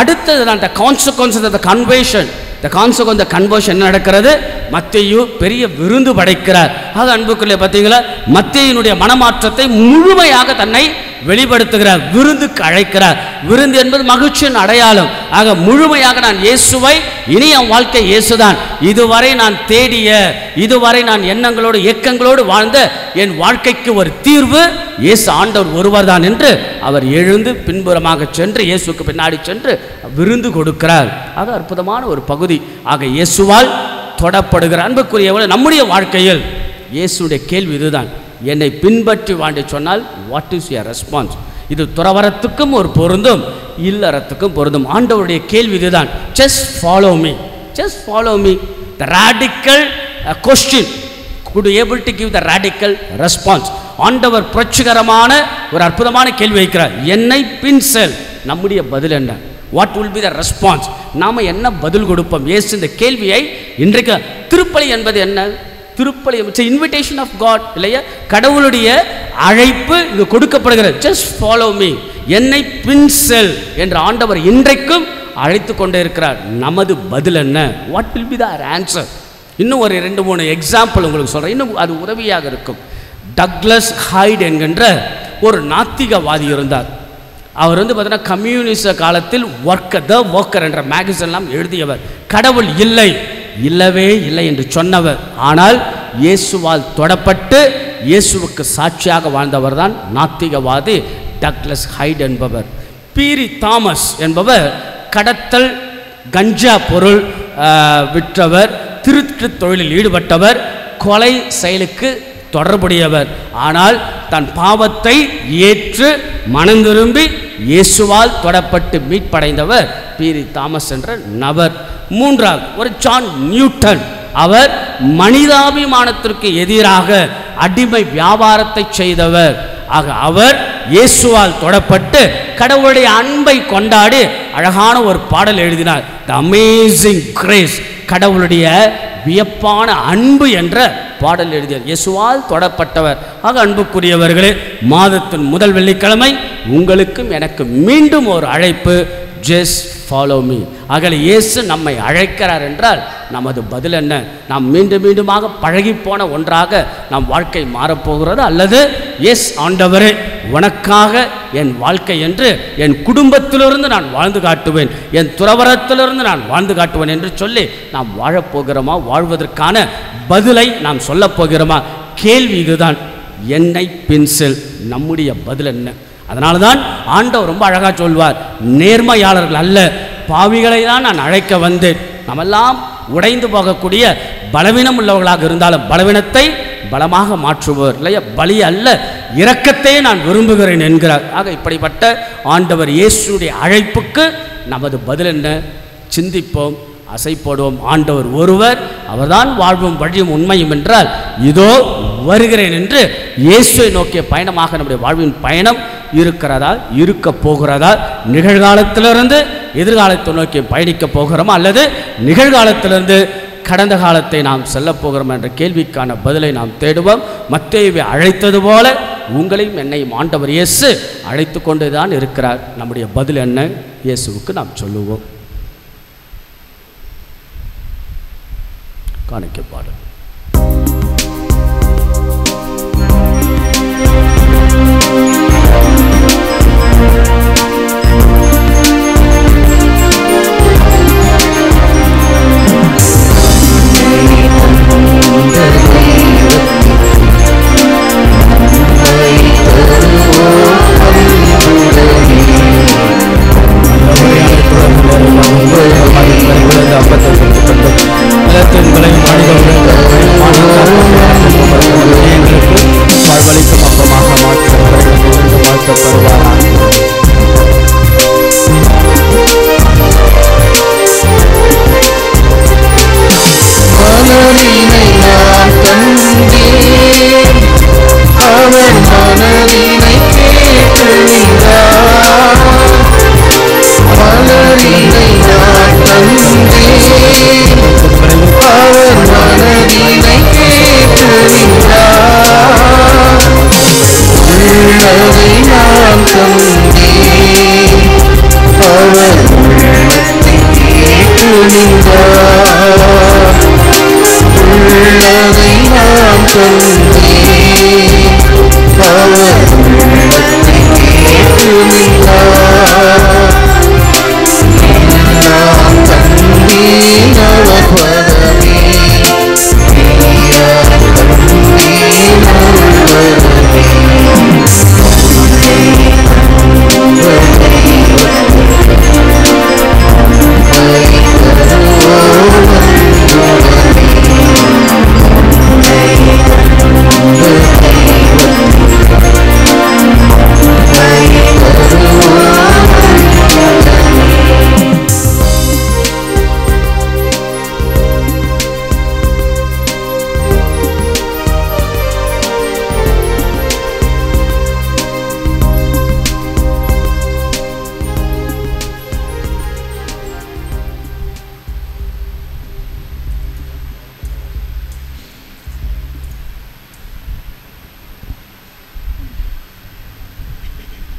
அடுத்தது அந்த consequence of the conversion. The consequence of the conversion என்ன நடக்கிறது? மத்தேயு பெரிய விருந்து படைக்கிறார். ஆக அன்புக்குள்ளே பார்த்தீங்களா, மத்தேயுனுடைய மனமாற்றத்தை முழுமையாக தன்னை வெளிப்படுத்துகிறார், விருந்துக்கு அழைக்கிறார். விருந்து என்பது மகிழ்ச்சியின் அடையாளம். ஆக முழுமையாக நான் இயேசுவை, இனி என் வாழ்க்கை இயேசுதான், இதுவரை நான் தேடிய, இதுவரை நான் எண்ணங்களோடு இயக்கங்களோடு வாழ்ந்த என் வாழ்க்கைக்கு ஒரு தீர்வு இயேசு ஆண்டவர் ஒருவர் தான் என்று அவர் எழுந்து பின்புறமாக சென்று இயேசுக்கு பின்னாடி சென்று விருந்து கொடுக்கிறார். ஆக அற்புதமான ஒரு பகுதி. ஆக இயேசுவால் தொடப்படுகிற அன்புக்குரியவர்கள் நம்முடைய வாழ்க்கையில் இயேசுடைய கேள்வி இதுதான், என்னை பின்பற்றி வாண்டி சொன்னால் வாட் இஸ் யுவர் ரெஸ்பான்ஸ்? இது துறவரத்துக்கும் ஒரு பொருந்தும், இல்லறத்துக்கும் பொருந்தும். ஆண்டவருடைய கேள்வி இதுதான், just follow me. The radical question could be able to give the radical response. ஆண்டவர் புரட்சிகரமான ஒரு அற்புதமான கேள்வி வைக்கிறார், என்னை பின் செல். நம்முடைய பதில் என்ன? What will be the response? நாம் என்ன பதில் கொடுப்போம்? இயேசு இந்த கேள்வியை இன்றைக்கு திருப்பலி என்பது என்ன? திருப்பலி இன்விடேஷன் ஆஃப் காட் இல்லையா? கடவுளுடைய அழைப்பு இது கொடுக்கப்படுகிறது. ஜஸ்ட் ஃபாலோ மீ, என்னை பின் செல் என்று ஆண்டவர் இன்றைக்கும் அழைத்து கொண்டே இருக்கிறார். நமது பதில் என்ன? What will be the answer? இன்னும் ஒரு 2-3 எக்ஸாம்பிள் உங்களுக்கு சொல்கிறேன், இன்னும் அது உதவியாக இருக்கும். டக்ளஸ் ஹைட் என்கின்ற ஒரு நாத்திகவாதி இருந்தார். அவர் பார்த்தீங்கன்னா கம்யூனிச காலத்தில் ஒர்க்கர் என்ற மேகசின்லாம் எழுதியவர். கடவுள் இல்லை, இல்லவே இல்லை என்று சொன்னவர். ஆனால் இயேசுவால் தொடப்பட்டு இயேசுவுக்கு சாட்சியாக வாழ்ந்தவர் தான் நாத்திகவாதி டக்ளஸ் ஹைட் என்பவர். பீரி தாமஸ் என்பவர் கடத்தல், கஞ்சா பொருள் விற்றவர், திருட்டு தொழிலில் ஈடுபட்டவர், கொலை செயலுக்கு தொடர்புடையவர். ஆனால் தன் பாவத்தை ஏற்று மனம் திரும்பி இயேசுவால் தொடப்பட்டு மீட்படைந்தவர் பீரி தாமஸ் என்ற நபர். மூன்றாவது ஒரு ஜான் நியூட்டன். அவர் மனிதாபிமானத்திற்கு எதிராக அடிமை வியாபாரத்தை செய்தவர். ஆக அவர் இயேசுவால் தொடப்பட்டு கடவுளுடைய அன்பை கொண்டாடி அழகான ஒரு பாடல் எழுதினார். த அமேசிங் கிரேஸ், கடவுளுடைய வியப்பான அன்பு என்ற பாடல் எழுதியார். இயேசுவால் தொடப்பட்டவர். ஆக அன்புக்குரியவர்களே, மாதத்தின் முதல் வெள்ளிக்கிழமை உங்களுக்கும் எனக்கு மீண்டும் ஒரு அழைப்பு, ஜஸ்ட் ஃபாலோ மீ. ஆகவே இயேசு நம்மை அழைக்கிறார் என்றால் நமது பதில் என்ன? நாம் மீண்டும் மீண்டுமாக பழகிப்போன ஒன்றாக நம் வாழ்க்கை மாறப்போகிறது, அல்லது எஸ் ஆண்டவரே உனக்காக என் வாழ்க்கை என்று என் குடும்பத்திலிருந்து நான் வாழ்ந்து காட்டுவேன், என் துறவரத்திலிருந்து நான் வாழ்ந்து காட்டுவேன் என்று சொல்லி நாம் வாழப்போகிறோமா? வாழ்வதற்கான பதிலை நாம் சொல்லப் போகிறோமா? கேள்வி இதுதான். என்னை பின்செல், நம்முடைய பதில் என்ன? அதனால தான் ஆண்டவர் ரொம்ப அழகாக சொல்வார், நேர்மையாளர்கள் அல்ல பாவிகளை தான் நான் அழைக்க வந்தேன். நம்மெல்லாம் உடைந்து போகக்கூடிய பலவீனம் உள்ளவர்களாக இருந்தாலும் பலவீனத்தை பலமாக மாற்றுபவர் இல்லையா? பலி அல்ல இரக்கத்தையே நான் விரும்புகிறேன் என்கிறார். ஆக இப்படிப்பட்ட ஆண்டவர் இயேசுடைய அழைப்புக்கு நமது பதில் என்ன? சிந்திப்போம், அசைப்படுவோம். ஆண்டவர் ஒருவர், அவர்தான் வாழ்வும் வழியும் உண்மையும் என்றால் இதோ வருகிறேன் என்று இயேசுவை நோக்கிய பயணமாக நம்முடைய வாழ்வின் பயணம் இருக்கிறதா, இருக்க போகிறதா? நிகழ்காலத்திலிருந்து எதிர்காலத்தை நோக்கி பயணிக்க போகிறோமா, அல்லது நிகழ்காலத்திலிருந்து கடந்த காலத்தை நாம் செல்ல போகிறோம் என்ற கேள்விக்கான பதிலை நாம் தேடுவோம். மத்தேயுவை அழைத்தது போல உங்களையும் என்னையும் ஆண்டவர் இயேசு அழைத்து கொண்டு தான் இருக்கிறார். நம்முடைய பதில் என்ன? இயேசுவுக்கு நாம் சொல்லுவோம். காணிக்கை பாடல்.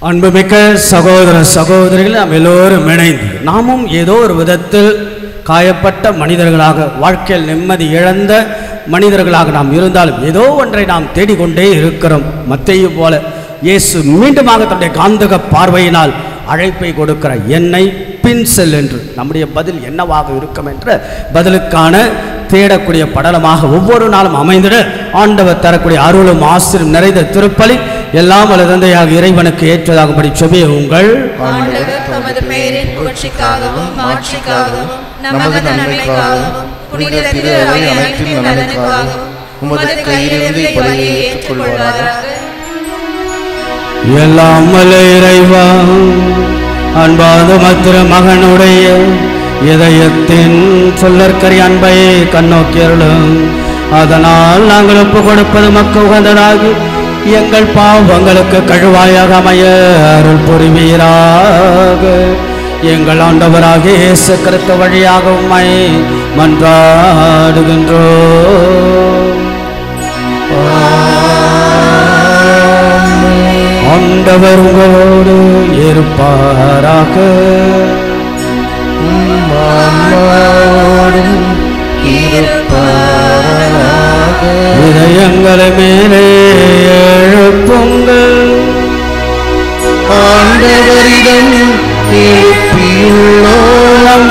அன்புமிக்க சகோதர சகோதரிகள், நாம் எல்லோரும் இணைந்து நாமும் ஏதோ ஒரு விதத்தில் காயப்பட்ட மனிதர்களாக, வாழ்க்கையில் நிம்மதி இழந்த மனிதர்களாக நாம் இருந்தாலும் ஏதோ ஒன்றை நாம் தேடிக்கொண்டே இருக்கிறோம். மத்தேயு போல இயேசு மீண்டுமாக தன்னுடைய காந்தக பார்வையினால் அழைப்பை கொடுக்கிற என்னை பின் செல் என்று. நம்முடைய பதில் என்னவாக இருக்கும் என்ற பதிலுக்கான தேடக்கூடிய படலமாக ஒவ்வொரு நாளும் அமைந்திட ஆண்டவர் தரக்கூடிய அருளும் ஆசிரும் நிறைந்த திருப்பலி எல்லாம் வல்ல தந்தையாக இறைவனுக்கு ஏற்றதாகும்படி செபியுங்கள். ஆண்டவர் தமது பெயரின் புகழ்ச்சிக்காகவும் மாட்சிக்காகவும் நமது நன்மைக்காகவும் புனித திரு அவை அனைத்தின் நலனுக்காகவும் உமது கையிலிருந்து பலியை ஏற்றுக்கொள்வாராக. எல்லாம் வல்ல இறைவா, அன்பாத மத்திர மகனுடைய இதயத்தின் சொல்லற்கரி அன்பை கண்ணோக்கியருளும். அதனால் நாங்கள் ஒப்பு கொடுப்பது மக்கு உகந்ததாகி எங்கள் பாவங்களுக்கு கழுவாயாக அமைய அருள் புரிவீராக. எங்கள் ஆண்டவராகிய இயேசு கிறிஸ்து வழியாக உம்மை மன்றாடுகின்றோம். ஆண்டவர் உங்களோடு இருப்பாராக. இதயங்களை மேலே எழுப்புங்கள். ஆண்டவரிடம் எழுப்பியுள்ளோம்.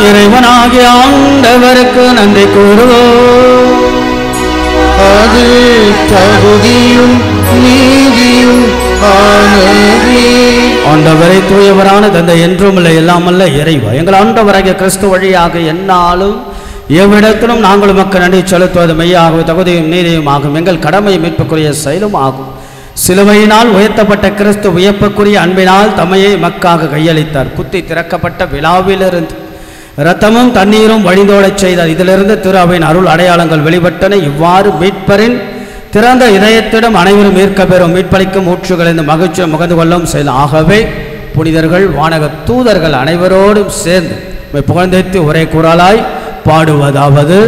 இறைவனாகிய ஆண்டவருக்கு நன்றி கூறுவோம். அது தகுதியும் நீதியும் ஆனதே. ஆண்டவரை தூயவரான தந்தை என்றும் இல்லை எல்லாம் அல்ல இறைவா, எங்கள் ஆண்டவராகிய கிறிஸ்து வழியாக என்னாலும் எவ்விடத்திலும் நாங்கள் உமக்கு நன்றி செலுத்துவது மெய்யாகவும் தகுதியும் நீதியும் ஆகும். எங்கள் கடமை மீட்புக்குரிய செயலும் ஆகும். சிலுவையினால் உயர்த்தப்பட்ட கிறிஸ்து வியப்புக்குரிய அன்பினால் தம்மையை மக்காக கையளித்தார். குத்தி திறக்கப்பட்ட விழாவிலிருந்து இரத்தமும் தண்ணீரும் வழிந்தோடச் செய்தார். இதிலிருந்து திரு அவையின் அருள் அடையாளங்கள் வெளிப்பட்டன. இவ்வாறு மீட்பரின் திறந்த இதயத்திடம் அனைவரும் ஈர்க்க பெறும் மீட்பளிக்கும் ஊற்றுகள் இந்த மகிழ்ச்சியை முகந்து கொள்ளும் செயல். ஆகவே புனிதர்கள் வானக தூதர்கள் அனைவரோடும் சேர்ந்து புகழ்ந்தேத்தி ஒரே குரலாய் பாடுவதாவது: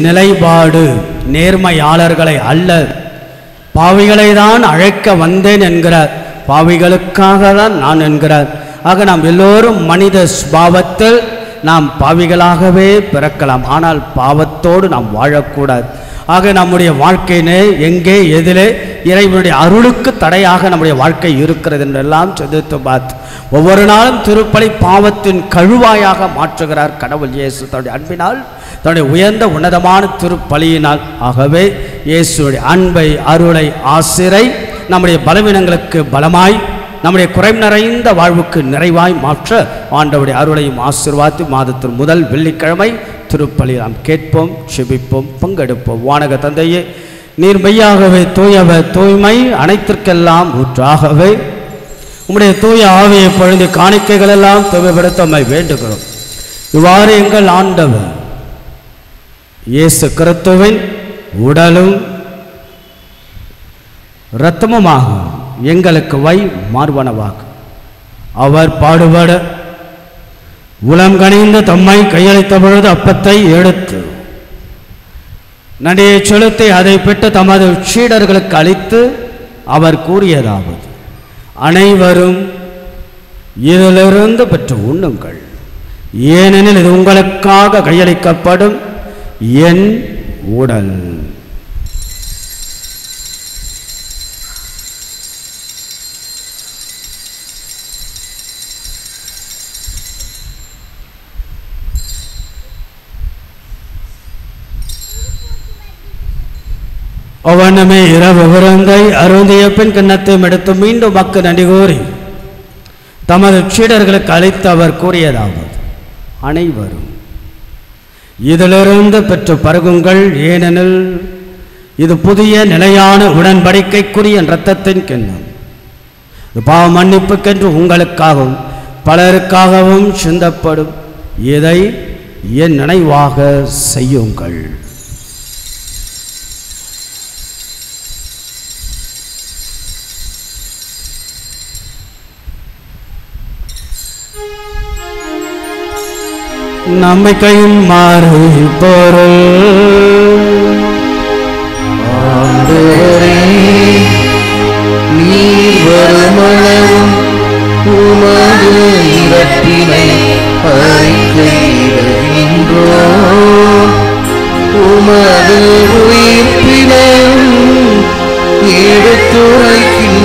நிலைப்பாடு நேர்மையாளர்களை அல்ல, பாவிகளை தான் அழைக்க வந்தேன் என்கிறார். பாவிகளுக்காக தான் நான் என்கிறார். ஆக நாம் எல்லோரும் மனித சுபாவத்தில் நாம் பாவிகளாகவே பிறக்கலாம், ஆனால் பாவத்தோடு நாம் வாழக்கூடாது. ஆக நம்முடைய வாழ்க்கையினே எங்கே எதிலே இறைவனுடைய அருளுக்கு தடையாக நம்முடைய வாழ்க்கை இருக்கிறது என்றெல்லாம் சிந்தித்து பார்த்து ஒவ்வொரு நாளும் திருப்பலி பாவத்தின் கழுவாயாக மாற்றுகிறார் கடவுள் இயேசு தன்னுடைய அன்பினால், தன்னுடைய உயர்ந்த உன்னதமான திருப்பலியினால். ஆகவே இயேசுடைய அன்பை, அருளை, ஆசிரை நம்முடைய பலவீனங்களுக்கு பலமாய், நம்முடைய குறைவு நிறைந்த வாழ்வுக்கு நிறைவாய் மாற்ற ஆண்டவருடைய அருளையும் ஆசீர்வாதத்து மாதத்தின் முதல் வெள்ளிக்கிழமை திருப்பலி நாம் கேட்போம், செபிப்போம், பங்கெடுப்போம். வானக தந்தையே, நீர் மெய்யாகவே தூயவர், தூய்மை அனைத்திற்கெல்லாம் ஊற்றாகவே உம்முடைய தூய ஆவியை பொழுது காணிக்கைகள் எல்லாம் தூய்மைப்படுத்தமை வேண்டுகிறோம். இவ்வாறு எங்கள் ஆண்டவர் இயேசு கிறிஸ்துவின் உடலும் இரத்தமுமாக எங்களுக்கு வை மார்பனவாக அவர் பாடுபட உளம் கனிந்து தம்மை கையளித்த பொழுது அப்பத்தை எடுத்து நடியை செலுத்தி அதை பெற்று தமது சீடர்களுக்கு அளித்து அவர் கூறியதாவது: அனைவரும் இதிலிருந்து பெற்று உண்ணுங்கள், ஏனெனில் இது உங்களுக்காக கையளிக்கப்படும் என் உடல். ஒவ்வொன்றுமே இரவு விருந்தை அருந்திய பின் கிண்ணத்தையும் எடுத்து மீண்டும் மக்கு நன்றி கூறி தமது சீடர்களுக்கு அளித்து அவர் கூறியதாவது, அனைவரும் இதிலிருந்து பெற்று பருகுங்கள், ஏனெனில் இது புதிய நிலையான உடன்படிக்கைக்குரிய இரத்தத்தின் கிண்ணம். இது பாவ மன்னிப்புக்கென்று உங்களுக்காகவும் பலருக்காகவும் சிந்தப்படும். இதை என் நினைவாக செய்யுங்கள். நம்பிக்கையின் மாறு பொருள். ஆண்டவரே, நீர் வருமளவும் உமது இறப்பினை அறிக்கையிடுகின்றோம், உமது உயிர்ப்பினையும் எடுத்துரைக்கின்றோம்.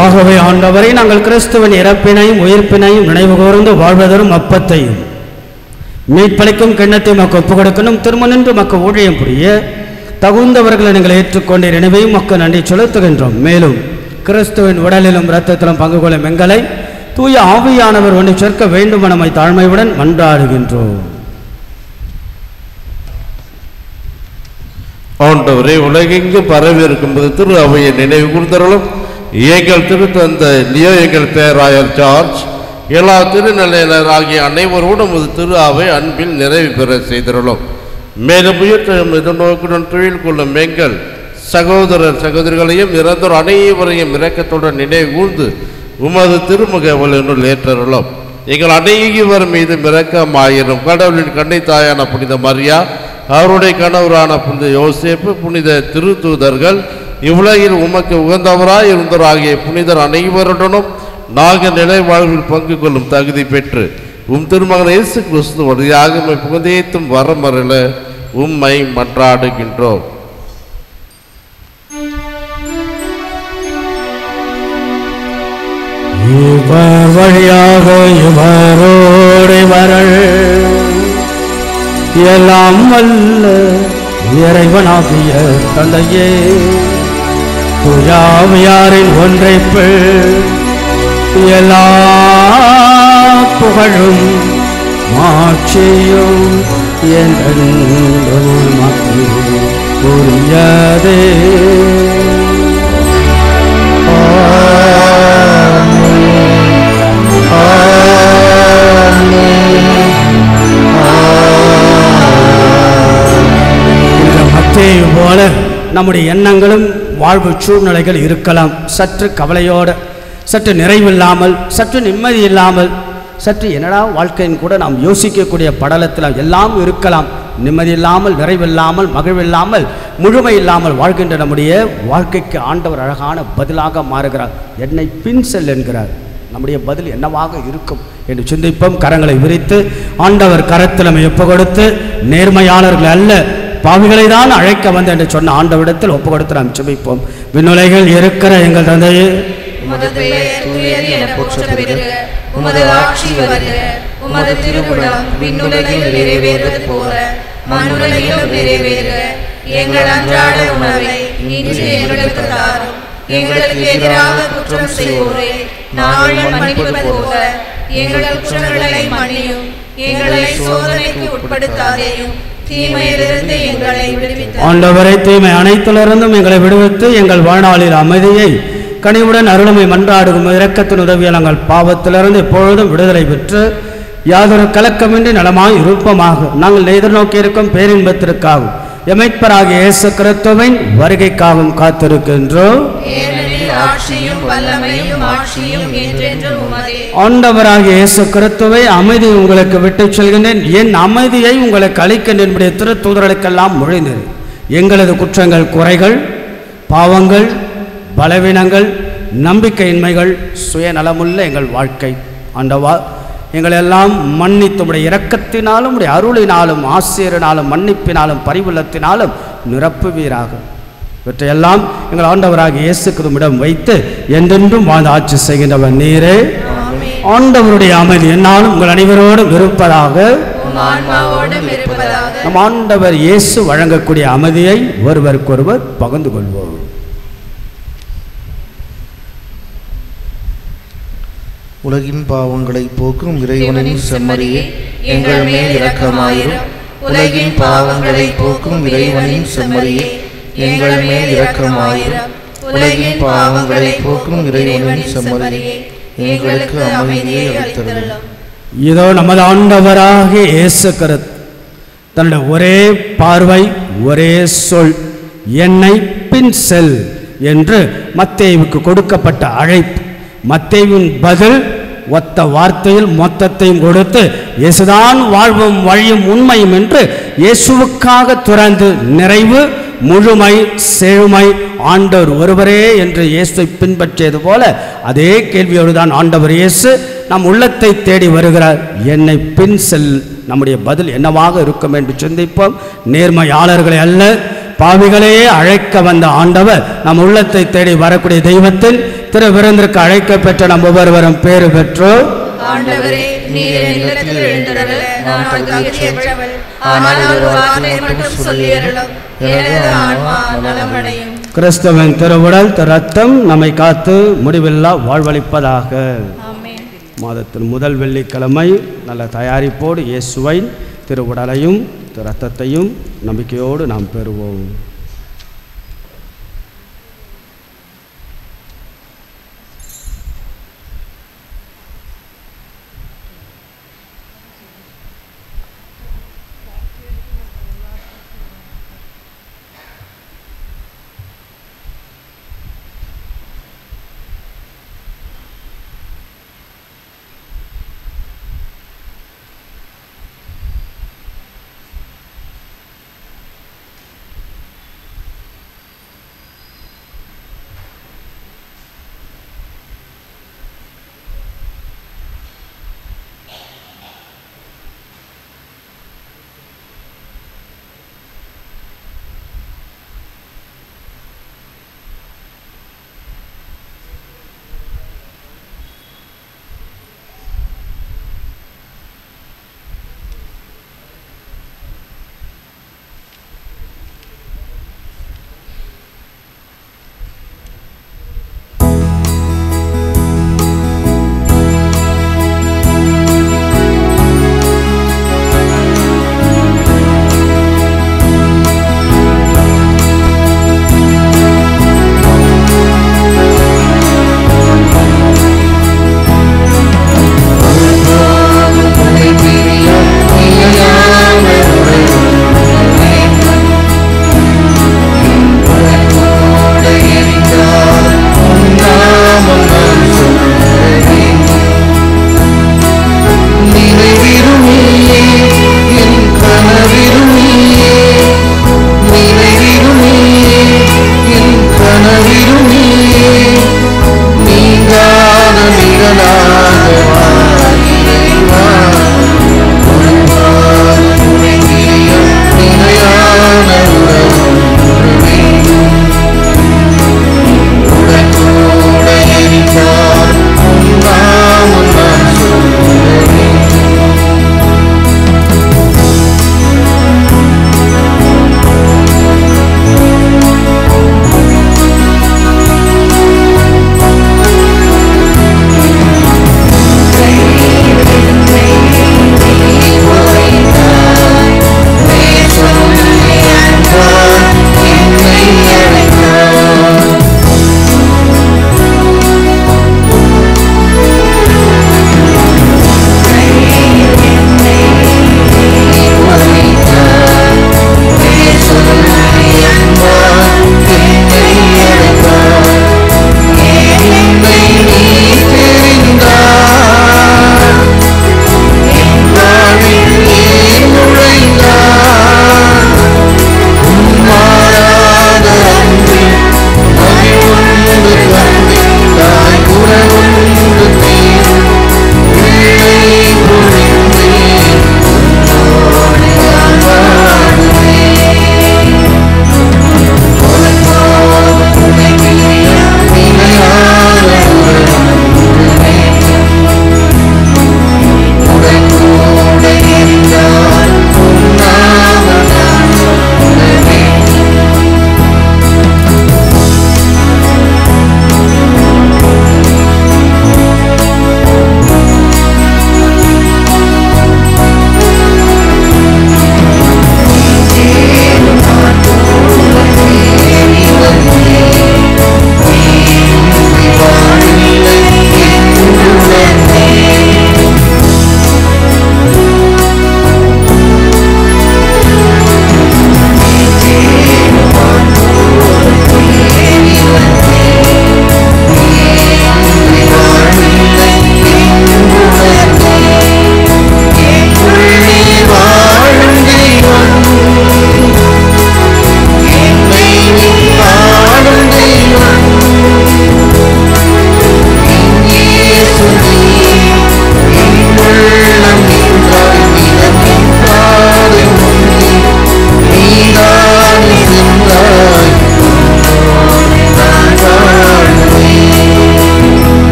ஆகவே ஆண்டவரை, நாங்கள் கிறிஸ்துவின் இறப்பினையும் உயிர்ப்பினையும் நினைவு கூர்ந்து வாழ்வதரும் அப்பத்தையும் மீட்பளிக்கும் கிண்ணத்தையும் மக்கு ஒப்புக் கொடுக்கணும். திரும்ப நின்று மக்கு ஊழியம் புரிய தகுந்தவர்களை நீங்கள் ஏற்றுக்கொண்டீர், நினைவையும் மக்கு நன்றி செலுத்துகின்றோம். மேலும் கிறிஸ்துவின் உடலிலும் இரத்தத்திலும் பங்கு கொள்ளும் எங்களை தூய ஆவியானவர் ஒன்று சேர்க்க வேண்டும் என நம்மை தாழ்மையுடன் மன்றாடுகின்றோம். ஆண்டவரே, உலகெங்கு பரவி இருக்கும்போது திரு அவையை நினைவு கூர்ந்தருளும். எங்கள் திருத்தந்தை லியோ, எங்கள் பேராயர் ஜார்ஜ், எல்லா திருநிலையினர் ஆகிய அனைவரோடும் திரு அவை அன்பில் நிறைவு பெற செய்திருளும். மேலும் உயிர்த்தெழும் எதிர்நோக்குடன் தொழில் கொள்ளும் எங்கள் சகோதரர் சகோதரிகளையும் இறந்தோர் அனைவரையும் இரக்கத்துடன் நினைவு கூர்ந்து உமது திருமுக வழியினுள் ஏற்றருளும். எங்கள் அனைவர் மீது இரக்கமாயிரும். கடவுளின் கண்ணை தாயான புனித மரியா, அவருடைய கணவரான புனித யோசேப்பு, புனித திருத்தூதர்கள், இவ்வுலகில் உமக்கு உகந்தவராய் இருந்தவராகிய புனிதர் அனைவருடனும் நாங்கள் நிலை வாழ்வில் பங்கு கொள்ளும் தகுதி பெற்று திருமகன் இயேசு கிறிஸ்து வழியாக புகழ்ந்தேத்தும் வரமருள உம்மை மன்றாடுகின்றோம். இவர் வழியாக இவரோடு வரல் எல்லாம் வல்ல இறைவனாகிய தந்தையே, துயாவியாரின் ஒன்றைப்பு எல்லா புகழும் மாட்சியும் என்றென்றும் உமக்கு உரியதே. போல நம்முடைய எண்ணங்களும் வாழ்வு சூழ்நிலைகள் இருக்கலாம். சற்று கவலையோடு, சற்று நிறைவில்லாமல், சற்று நிம்மதி இல்லாமல், சற்று என்னடா வாழ்க்கையின் கூட நாம் யோசிக்கக்கூடிய படலத்தில் எல்லாம் இருக்கலாம். நிம்மதி இல்லாமல், நிறைவில்லாமல், மகிழ்வில்லாமல், முழுமை இல்லாமல் வாழ்கின்ற நம்முடைய வாழ்க்கைக்கு ஆண்டவர் அழகான பதிலாக மாறுகிறார். என்னை பின் செல் என்கிறார். நம்முடைய பதில் என்னவாக இருக்கும் என்று சிந்திப்போம். கரங்களை விரித்து ஆண்டவர் கரத்தில் நம்ம ஒப்பு கொடுத்து, நேர்மையாளர்கள் அல்ல பாவிகளை தான் அழைக்க வந்து என்று சொன்ன ஆண்டவரிடத்தில் ஒப்பு கொடுத்து நாம் ஜெபிப்போம். விண்ணுலகில் இருக்கிற எங்கள் தந்தையே, உமது பெயர் தூயது என போற்றப் பெறுக. உமது ஆட்சி வருக. உமது திருவுளம் விண்ணுலகில் நிறைவேறுவது போல மண்ணுலகிலும் நிறைவேறுக. எங்கள் அன்றாட உணவை இன்று எங்களுக்கு தாரும். எங்களுக்கு எதிராக குற்றம் செய்வோரை நாங்கள் மன்னிப்பது போல எங்கள் குற்றங்களை மன்னியும். எங்களை சோதனைக்கு உட்படுத்தாதேயும், தீமையிலிருந்து எங்களை விடுவித்து ஆண்டவரை தீமை அனைத்திலிருந்தும் எங்களை விடுவித்து எங்கள் வாழ்நாளில் அமைதியை கனிவுடன் அருளுமை மன்றாடுகும் இரக்கத்தின் உதவியை நாங்கள் பாவத்திலிருந்து எப்பொழுதும் விடுதலை பெற்று யாதொரு கலக்கமின்றி நலமாய் இருப்பமாக நாங்கள் எதிர்நோக்கி இருக்கும் பேரின்பத்திற்காகவும் எமைப்பராகிய இயேசு கிறிஸ்துவின் வருகைக்காகவும் காத்திருக்கின்றோம். ஆண்டவராகிய இயேசு கிறிஸ்துவை அமைதி உங்களுக்கு விட்டுச் செல்கின்றேன், என் அமைதியை உங்களுக்கு அளிக்கின்றேன் என்னுடைய திருத்தூதர்களுக்கெல்லாம் மொழிந்தது. எங்களது குற்றங்கள், குறைகள், பாவங்கள், பலவீனங்கள், நம்பிக்கையின்மைகள், சுயநலமுள்ள எங்கள் வாழ்க்கை ஆண்டவா எங்களெல்லாம் மன்னித்து உடைய இரக்கத்தினாலும் உடைய அருளினாலும் ஆசிரியரினாலும் மன்னிப்பினாலும் பரிவுள்ளத்தினாலும் நிரப்புவீராக. இவற்றையெல்லாம் எங்கள் ஆண்டவராகிய இயேசு கிறிஸ்துவிடம் வைத்து என்றென்றும் வாழ்ந்து ஆட்சி செய்கின்றவர் நீரே. ஆண்டவருடைய அமைதி என்னாலும் உங்கள் அனைவரோடும் இருப்பதாக. உம் ஆன்மாவோடும் இருப்பதாக. நம் ஆண்டவர் இயேசு வழங்கக்கூடிய அமைதியை ஒருவருக்கொருவர் பகிர்ந்து கொள்வோம். உலகின் பாவங்களை போக்கும் இறைவனின் செம்மறியே, எங்கள் மேல் இரக்கமாயிரும். உலகின் பாவங்களை போக்கும் இறைவனின் செம்மறியே, எங்கள் மேல் இரக்கமாயிரும். உலகின் பாவங்களை போக்கும் இறைவனின் செம்மறியே, எங்களுக்கு அமைதியை அளித்தருளும். இதோ நமது ஆண்டவராகிய இயேசு கிறிஸ்து தன்னுடைய ஒரே பார்வை, ஒரே சொல், என்னை பின் செல் என்று மத்தேயுவுக்கு கொடுக்கப்பட்ட அழைப்பு. மத்தேயுவின் பதில் ஒத்த வார்த்தையில் மொத்தத்தையும் கொடுத்து இயேசுதான் வாழ்வும் வழியும் உண்மையும் என்று இயேசுவுக்காக துறந்து நிறைவு, முழுமை, செழுமை ஆண்டவர் ஒருவரே என்று இயேசுவை பின்பற்றியது போல அதே கேள்வியோடு தான் ஆண்டவர் இயேசு நம் உள்ளத்தை தேடி வருகிறார். என்னை பின் செல். நம்முடைய பதில் என்னவாக இருக்கும் என்று சிந்திப்போம். நேர்மையாளர்களை அல்ல, பாவிகளையே அழைக்க வந்த ஆண்டவர் நம் உள்ளத்தை தேடி வரக்கூடிய தெய்வத்தின் திரு விருந்திற்கு அழைக்க பெற்ற நம் ஒவ்வொருவரும் பேறு பெற்றோர். ஆண்டவரே, நீர் என் இல்லத்தில் எழுந்தருள நான் தகுதியற்றவள். ஆனால் ஒரு வார்த்தை மட்டும் சொல்லியருளும், எனது ஆன்மா நலமடையும். கிறிஸ்துவின் திருவுடல் திரு ரத்தம் நம்மை காத்து முடிவில்லா வாழ்வளிப்பதாக. ஆமென். மாதத்தின் முதல் வெள்ளிக்கிழமை நல்ல தயாரிப்போடு இயேசுவை திருவுடலையும் திரு ரத்தத்தையும் நம்பிக்கையோடு நாம் பெறுவோம்.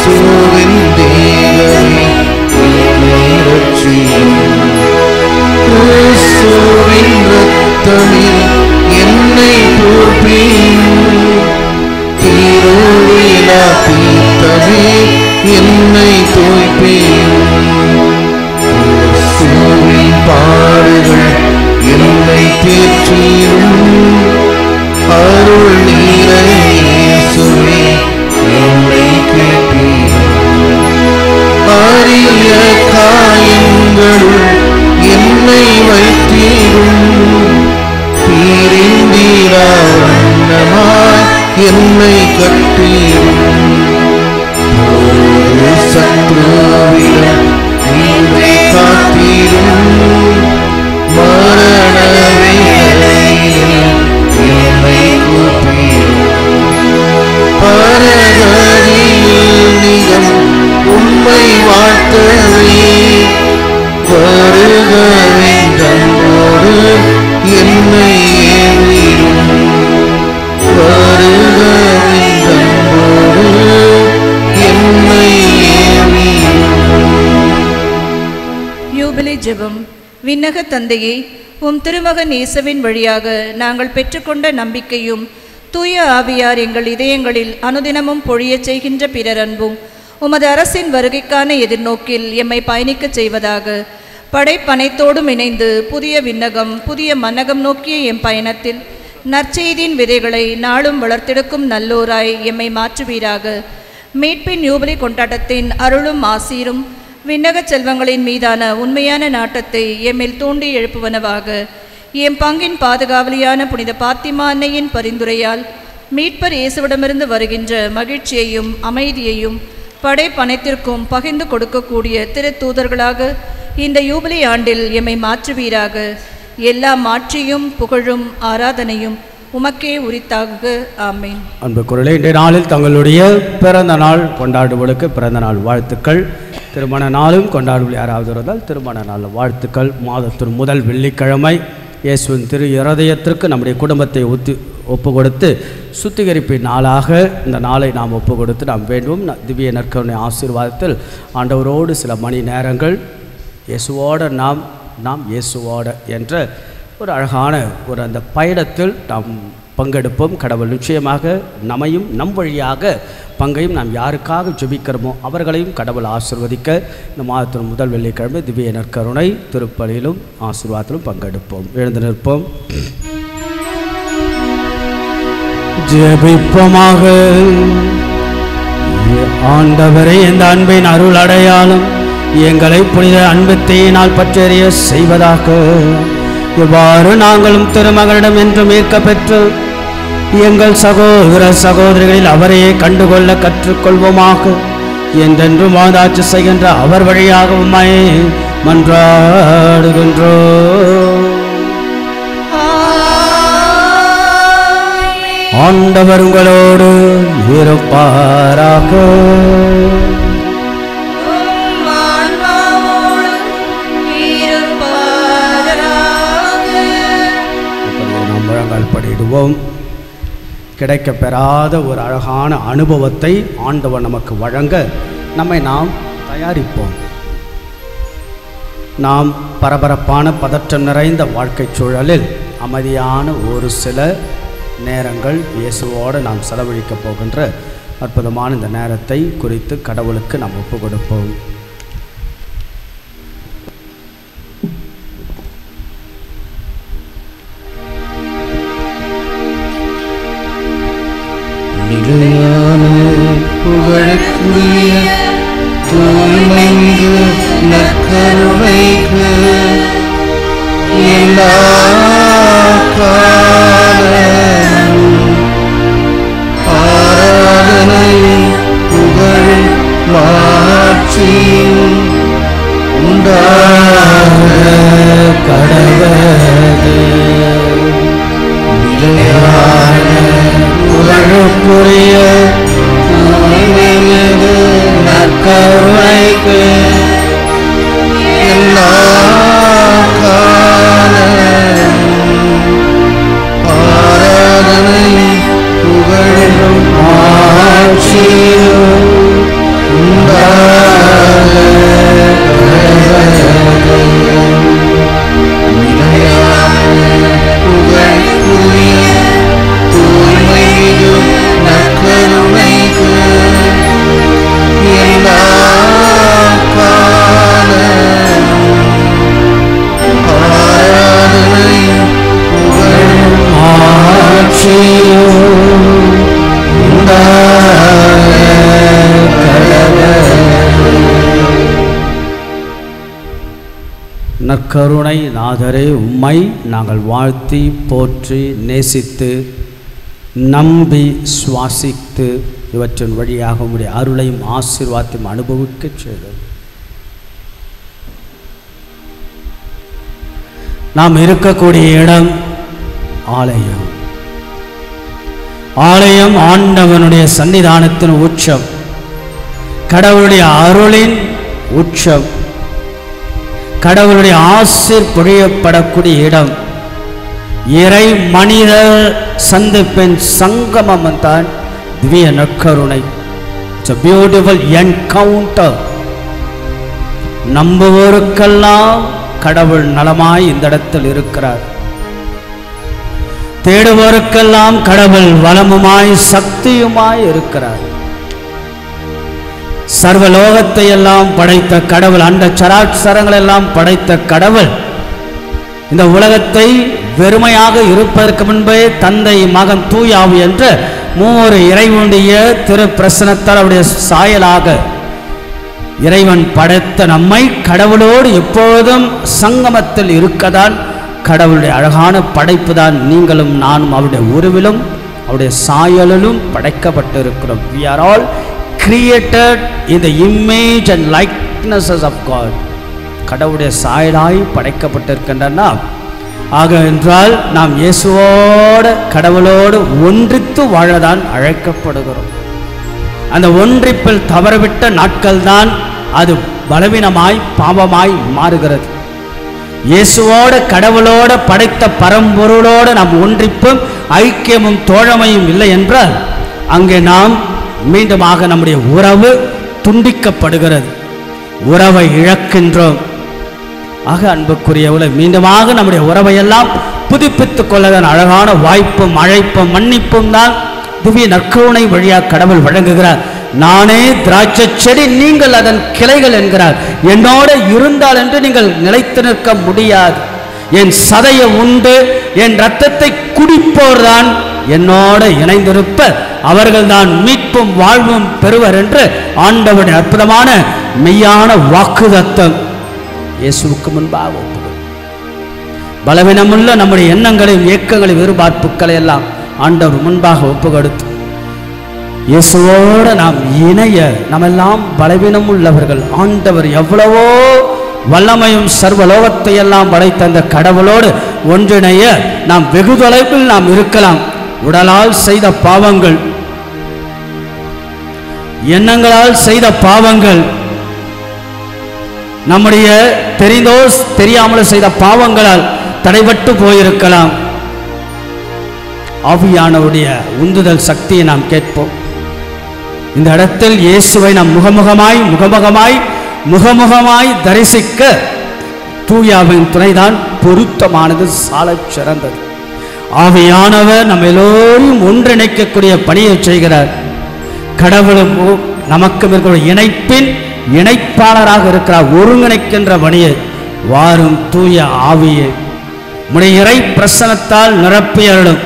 கிறிஸ்துவின் தேவனே என்னை ரட்சியும். கிறிஸ்துவின் இரத்தமே என்னை போற்றியும். திருவிழா தீர்த்தமே என்னை தோய்ப்பியும். கிறிஸ்துவின் பாடுகள் என்னை தேற்றியும். அருள் நீரை இயேசுவே என்னை கேட்டீரும். அரிய காயங்களுள் என்னை வைத்தீரும். பிரிந்திரா வண்ணமாய் என்னை கட்டீரும். ஒரு சத்ருவிடம் என்னை காத்தீரும். மரண வேளையில் என்னை கூப்பீரும். பரகதியில் நிகம் உம்மை வாழ்த்தவே வருகவென்றோடு என்னை ஏறிடும். வருகவென்றோடு என்னை ஏறிடும். யூபிலி ஜெபம். விண்ணக தந்தையே, உம் திருமகன் இயேசுவின் வழியாக நாங்கள் பெற்றுக்கொண்ட நம்பிக்கையும் தூய ஆவியார் எங்கள் இதயங்களில் அனுதினமும் பொழியச் செய்கின்ற பிறர் அன்பும் உமது அரசின் வருகைக்கான எதிர்நோக்கில் எம்மை பயணிக்கச் செய்வதாக. படைப்பனைத்தோடும் இணைந்து புதிய விண்ணகம் புதிய மன்னகம் நோக்கிய எம் பயணத்தில் நற்செய்தியின் விதைகளை நாளும் வளர்த்தெடுக்கும் நல்லோராய் எம்மை மாற்றுவீராக. மீட்பின் யூபிலி கொண்டாட்டத்தின் அருளும் ஆசீரும் விண்ணக செல்வங்களின் மீதான உண்மையான நாட்டத்தை எம்மில் தூண்டி எழுப்புவனவாக. எம் பங்கின் பாதுகாவலியான புனித பாத்திமா அன்னையின் பரிந்துரையால் மீட்பர் இயேசுவிடமிருந்து வருகின்ற மகிழ்ச்சியையும் அமைதியையும் படைப்பனைத்திற்கும் பகிர்ந்து கொடுக்கக்கூடிய திரு தூதர்களாக இந்த யூபிலி ஆண்டில் எம்மை மாற்றுவீராக. எல்லா மாட்சியும் புகழும் ஆராதனையும் உமக்கே உரித்தாக. ஆமேன். அன்பு குரலே, இன்றைய நாளில் தங்களுடைய பிறந்த நாள் கொண்டாடுவதற்கு பிறந்த நாள் வாழ்த்துக்கள். திருமண நாளும் கொண்டாடுவது யாராவது இருந்தால் திருமண நாள் வாழ்த்துக்கள். மாதத்தின் முதல் வெள்ளிக்கிழமை இயேசுவின் திரு இருதயத்திற்கு நம்முடைய குடும்பத்தை ஒப்பு கொடுத்து சுத்திகரிப்பின் நாளாக இந்த நாளை நாம் ஒப்பு கொடுத்து நாம் வேண்டும். திவ்ய நற்கருணை ஆசீர்வாதத்தில் ஆண்டவரோடு சில மணி நேரங்கள் இயேசுவோட நாம் இயேசுவோட என்ற ஒரு அழகான ஒரு அந்த பயணத்தில் நாம் பங்கெடுப்போம். கடவுள் நிச்சயமாக நம்மையும் நம் வழியாக பங்கையும் நாம் யாருக்காக ஜெபிக்கிறோமோ அவர்களையும் கடவுள் ஆசீர்வதிக்க இந்த மாதத்தின் முதல் வெள்ளிக்கிழமை திவ்ய நற்கருணை திருப்பலியிலும் ஆசீர்வாதத்திலும் பங்கெடுப்போம். எழுந்து நிற்போம், ஜெபிப்போமாக. ஆண்டவரே, இந்த அன்பின் அருள் அடையாளம் எங்களை புனித அன்பத்தையினால் பற்றறிய செய்வதாக. இவ்வாறு நாங்களும் திருமகளிடம் என்றும் ஏற்க பெற்று எங்கள் சகோதர சகோதரிகளில் அவரையே கண்டுகொள்ள கற்றுக்கொள்வோமாக. என்றென்றும் வாதாட்சி செய்கின்ற அவர் வழியாக உம்மை மன்றாடுகின்றோம். ஆண்டவர் உங்களோடு இருப்பாராக. நாம் முழங்கால் படிடுவோம். கிடைக்கப் பெறாத ஒரு அழகான அனுபவத்தை ஆண்டவர் நமக்கு வழங்க நம்மை நாம் தயாரிப்போம். நாம் பரபரப்பான பதற்றம் நிறைந்த வாழ்க்கை சூழலில் அமைதியான ஒரு சில நேரங்கள் இயேசுவோடு நாம் செலவழிக்கப் போகின்ற அற்புதமான இந்த நேரத்தை குறித்து கடவுளுக்கு நாம் ஒப்பு கொடுப்போம். நிலையான புகழுக்குரிய தூய்மைக்கு நற்கருணைக்கு எல்லா காலமும் ஆராதனையும் புகழும் மாட்சியும் உண்டாக கடவுளே. நிலையான புகழுக்குரிய தூய்மைக்கு நற்கருணைக்கு எல்லா காலமும் ஆராதனையும் புகழும் ஆட்சியும் நற்கருணை நாதரே, உம்மை நாங்கள் வாழ்த்தி போற்றி நேசித்து நம்பி சுவாசித்து இவற்றின் வழியாக உம்முடைய அருளையும் ஆசீர்வாதத்தையும் அனுபவிக்க செய்தோம். நாம் இருக்கக்கூடிய இடம் ஆலயம். ஆலயம் ஆண்டவனுடைய சன்னிதானத்தின் உச்சம், கடவுளுடைய அருளின் உச்சம், கடவுளுடைய ஆசீர் பொழியப்படக்கூடிய இடம், இறை மனிதர் சந்திப்பின் சங்கமம் தான் திவ்ய நற்கருணை. It's a beautiful encounter. நம்புவோருக்கெல்லாம் கடவுள் நலமாய் இந்த இடத்தில் இருக்கிறார். தேடுவோருக்கெல்லாம் கடவுள் வளமுமாய் சக்தியுமாய் இருக்கிறார். சர்வலோகத்தை எல்லாம் படைத்த கடவுள், அண்ட சராட்சரங்கள் எல்லாம் படைத்த கடவுள் இந்த உலகத்தை வெறுமையாக இருப்பதற்கு முன்பே தந்தை, மகன், தூய ஆவி என்ற மூவொரு இறைவனுடைய திரு பிரசனத்தால் அவருடைய சாயலாக இறைவன் படைத்த நம்மை கடவுளோடு எப்பொழுதும் சங்கமத்தில் இருக்கதான் கடவுளுடைய அழகான படைப்பு தான் நீங்களும் நானும் அவருடைய உருவிலும் அவருடைய சாயலிலும் படைக்கப்பட்டிருக்கிறோம். We are all created in the image and likenesses of God. கடவுளுடைய சாயலாய் படைக்கப்பட்டிருக்கின்றன. ஆக என்றால் நாம் இயேசுவோடு கடவுளோடு ஒன்றித்து வாழதான் அழைக்கப்படுகிறோம். அந்த ஒன்றிப்பில் தவறவிட்ட நாட்கள் தான் அது பலவீனமாய் பாவமாய் மாறுகிறது. இயேசுவோடு கடவுளோடு படைத்த பரம்பொருளோடு நாம் ஒன்றிப்பும் ஐக்கியமும் தோழமையும் இல்லை என்றால் அங்கே நாம் மீண்டுமாக நம்முடைய உறவு துண்டிக்கப்படுகிறது, உறவை இழக்கின்றோம். ஆக அன்புக்குரியவளை மீண்டுமாக நம்முடைய உறவையெல்லாம் புதுப்பித்துக் கொள்ளதான் அழகான வாய்ப்பும் அழைப்பும் மன்னிப்பும் தான் திவ்ய நற்கருணை வழியாக கடவுள் வழங்குகிறார். நானே திராட்சை செடி, நீங்கள் அதன் கிளைகள் என்கிறார். என்னோட இருந்தால் என்று நீங்கள் நிலைத்து நிற்க முடியாது. என் சதையை உண்டு என் இரத்தத்தை குடிப்போர்தான் என்னோட இணைந்திருப்ப அவர்கள் தான் மீட்பும் வாழ்வும் பெறுவர் என்று ஆண்டவருடைய அற்புதமான மெய்யான வாக்குதத்தம் இயேசுவுக்கு முன்பாக பலவீனமுள்ள நம்முடைய எண்ணங்களையும் இயக்கங்களையும் எதிர்பார்ப்புகளை எல்லாம் ஆண்டவர் முன்பாக ஒப்பு கொடுத்து இயேசுவோடு நாம் இணைய நம்மெல்லாம் பலவீனம் உள்ளவர்கள். ஆண்டவர் எவ்வளவோ வல்லமையும் சர்வலோகத்தை எல்லாம் படைத்த அந்த கடவுளோடு ஒன்றிணைய நாம் வெகு தொலைவில் நாம் இருக்கலாம். உடலால் செய்த பாவங்கள், எண்ணங்களால் செய்த பாவங்கள், நம்முடைய தெரிந்தோ தெரியாமலோ செய்த பாவங்களால் தடைபட்டு போயிருக்கலாம். ஆவியானவருடைய உந்துதல் சக்தியை நாம் கேட்போம். இந்த இடத்தில் இயேசுவை நாம் முகமுகமாய் தரிசிக்க தூயாவின் துணைதான் பொருத்தமானது, சாலச் சிறந்தது. ஆவியானவர் நம்ம எல்லோரும் ஒன்றிணைக்கக்கூடிய பணியை செய்கிறார். கடவுளும் நமக்கு இருக்கக்கூடிய இணைப்பின் இணைப்பாளராக இருக்கிறார். ஒருங்கிணைக்கின்ற பணியை வாரும் தூய ஆவியை உடைய இறை பிரசனத்தால் நிரப்பியருளும்.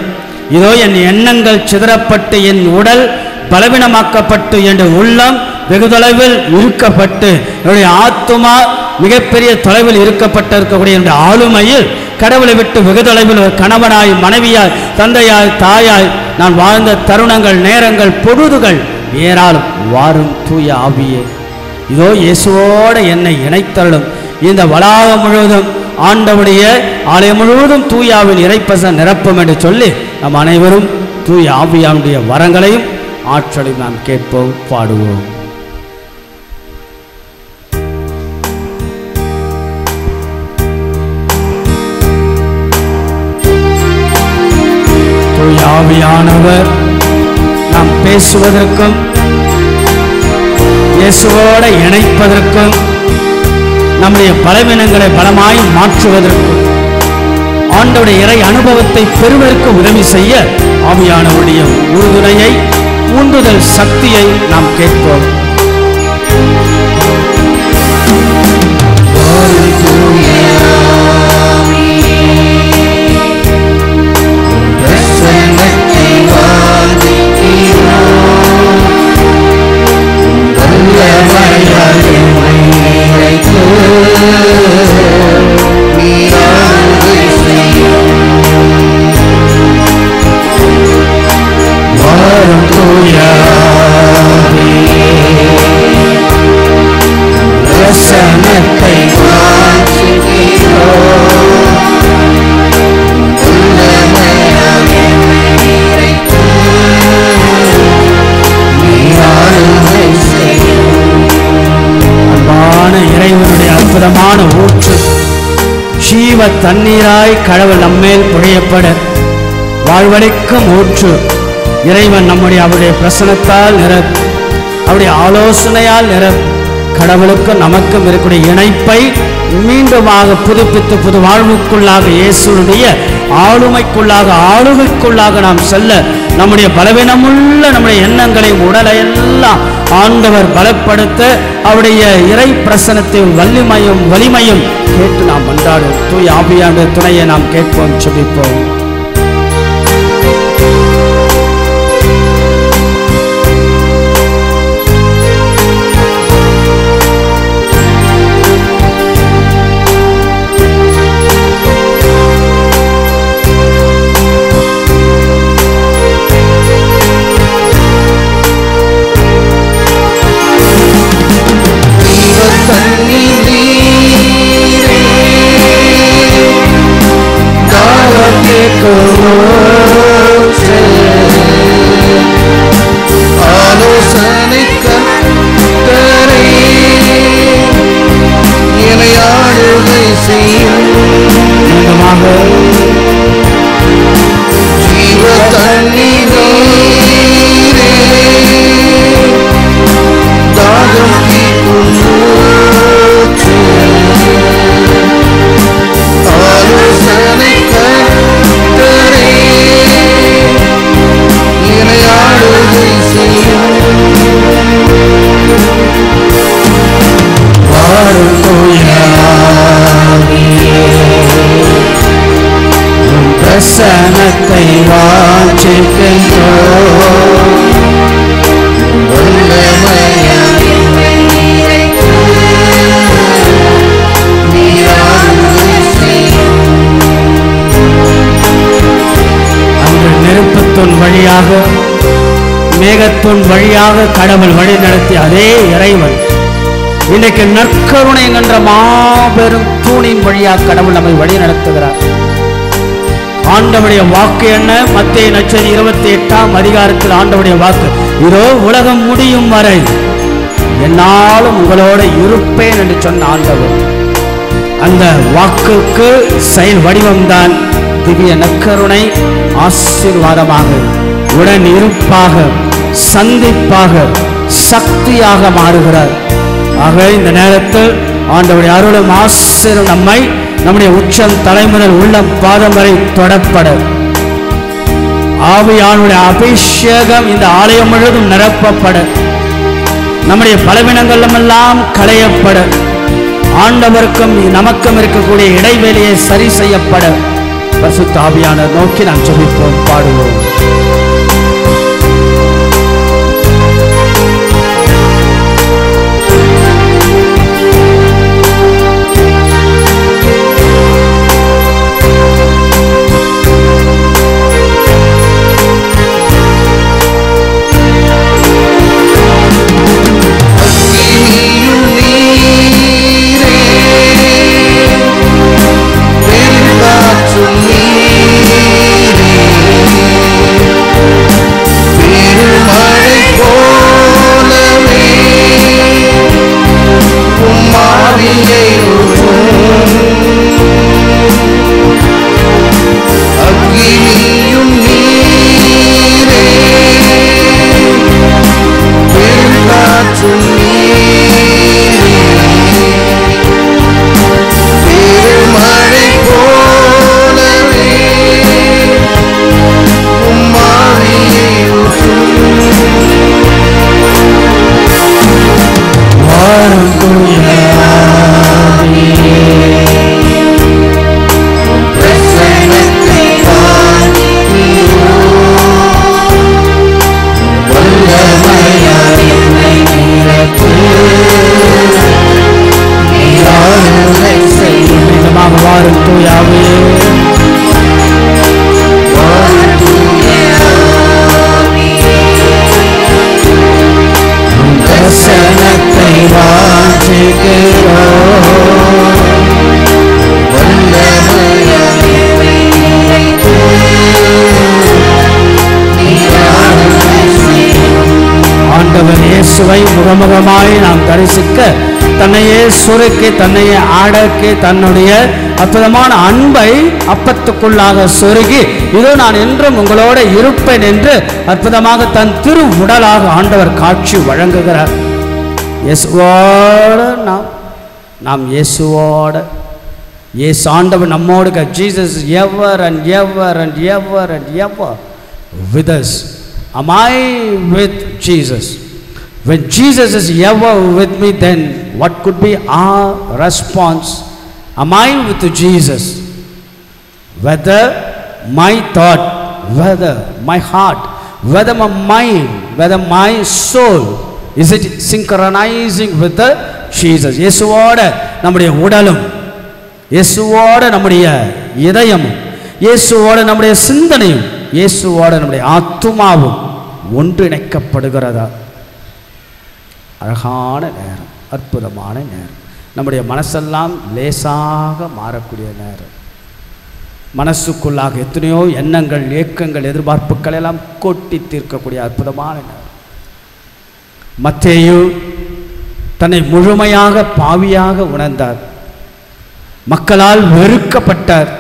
இதோ என் எண்ணங்கள் சிதறப்பட்டு, என் உடல் பலவீனமாக்கப்பட்டு, என் உள்ளம் வெகு தொலைவில் இருக்கப்பட்டு, என்னுடைய ஆத்துமா மிகப்பெரிய தொலைவில் இருக்கப்பட்டிருக்கக்கூடிய என்னுடைய ஆளுமையில் கடவுளை விட்டு வெகு தொலைவில் ஒரு கணவனாய், மனைவியாய், தந்தையாய், தாயாய் நான் வாழ்ந்த தருணங்கள், நேரங்கள், பொழுதுகள் ஏராளம். வாரும் தூய ஆவியே, இதோ இயேசுவோடு என்னை இணைத்தருளும். இந்த வளாகம் முழுவதும் ஆண்டவுடைய ஆலயம் முழுவதும் தூயாவின் இறைப்பசம் நிரப்பும் என்று சொல்லி நம் அனைவரும் தூய ஆவியானுடைய வரங்களையும் ஆற்றலையும் நாம் கேட்போம், பாடுவோம். தூய ஆவியானவர் நாம் பேசுவதற்கும் இயேசுவோடு இணைப்பதற்கும் நம்முடைய பலவீனங்களை பலமாய் மாற்றுவதற்கும் ஆண்டவருடைய இறை அனுபவத்தை பெறுவதற்கு உதவி செய்ய ஆவியானவருடைய உறுதுணையை, உந்துதல் சக்தியை நாம் கேட்போம். அற்புதமான ஊற்று ஜீவ தண்ணீராய் கடவுள் நம்மேல் பொழியப்பட வாழ்வளிக்கும் ஊற்று இறைவன் நம்முடைய அவருடைய பிரசனத்தால் அவருடைய ஆலோசனையால் கடவுளுக்கும் நமக்கும் இருக்கக்கூடிய இணைப்பை மீண்டுமாக புதுப்பித்து புது வாழ்வுக்குள்ளாக இயேசுடைய ஆளுமைக்குள்ளாக ஆளுகைக்குள்ளாக நாம் செல்ல நம்முடைய பலவீனமுள்ள நம்முடைய எண்ணங்களை உடலை எல்லாம் ஆண்டவர் பலப்படுத்த அவருடைய இறை பிரசனத்தின் வலிமையும் கேட்டு நாம் கொண்டாடும் தூய் ஆவியான துணையை நாம் கேட்போம், செபிப்போம். பிரசனத்தை அங்கு நெருப்புத்தூண் வழியாக மேகத்தூண் வழியாக கடவுள் வழி நடத்திய அதே இறைவன் இன்றைக்கு நற்கருணை என்ற மாபெரும் தூணின் வழியாக கடவுள் நம்மை வழி நடத்துகிறார். ஆண்டவருடைய வாக்கு என்ன? மத்தேயு நற்செய்தி 28ஆம் அதிகாரத்தில் ஆண்டவருடைய வாக்கு, இதோ உலகம் முடியும் வரை என்னாலும் உங்களோட இருப்பேன் என்று சொன்ன ஆண்டவர். அந்த வாக்குக்கு செயல் வடிவம்தான் திவ்ய நற்கருணை. ஆசீர்வாதமாக, உடன் இருப்பாக, சந்திப்பாக, சக்தியாக மாறுகிறார். ஆக இந்த நேரத்தில் ஆண்டவருடைய அருளும் ஆசீர்வாதம் நம்மை நம்முடைய உச்சம் தலைமுதல் உள்ளம் பாதம் வரை தொடப்பட ஆவியானுடைய அபிஷேகம் இந்த ஆலயம் முழுவதும் நிரப்பப்பட நம்முடைய பலவீனங்களும் எல்லாம் களையப்பட ஆண்டவருக்கும் நமக்கும் இருக்கக்கூடிய இடைவெளியை சரி செய்யப்பட பரிசுத்த ஆவியானவர் நோக்கி நாம் ஜெபிப்போம், பாடுவோம். இயேசுவை முகமுகமாய் நாம் தரிசிக்க தன்னையே சுருக்கி தன்னையே அடக்கி தன்னுடைய அற்புதமான அன்பை அப்பத்துக்குள்ளாக சொருகி இதோ நான் என்றும் உங்களோட இருப்பேன் என்று அற்புதமாக தன் திரு உடலாக ஆண்டவர் காட்சி வழங்குகிறார். இயேசுவோட நாம் இயேசுவோட இயேசு ஆண்டவர் நம்மோடு Jesus ever and ever and ever and ever with us. Am I with Jesus? When Jesus is ever with me, then what could be our response? Am I with Jesus? Whether my thought, whether my heart, whether my mind, whether my soul, is it synchronizing with the Jesus? இயேசுவோட நம்முடைய உடலும், இயேசுவோட நம்முடைய இதயமும், இயேசுவோட நம்முடைய சிந்தனையும், இயேசுவோட நம்முடைய ஆத்துமாவும் ஒன்றிணைக்கப்படுகிறதா? அழகான நேரம், அற்புதமான நேரம். நம்முடைய மனசெல்லாம் லேசாக மாறக்கூடிய நேரம். மனசுக்குள்ளாக எத்தனையோ எண்ணங்கள், ஏக்கங்கள், எதிர்பார்ப்புகள் எல்லாம் கொட்டி தீர்க்கக்கூடிய அற்புதமான நேரம். மத்தேயு தன்னை முழுமையாக பாவியாக உணர்ந்தார். மக்களால் வெறுக்கப்பட்டார்.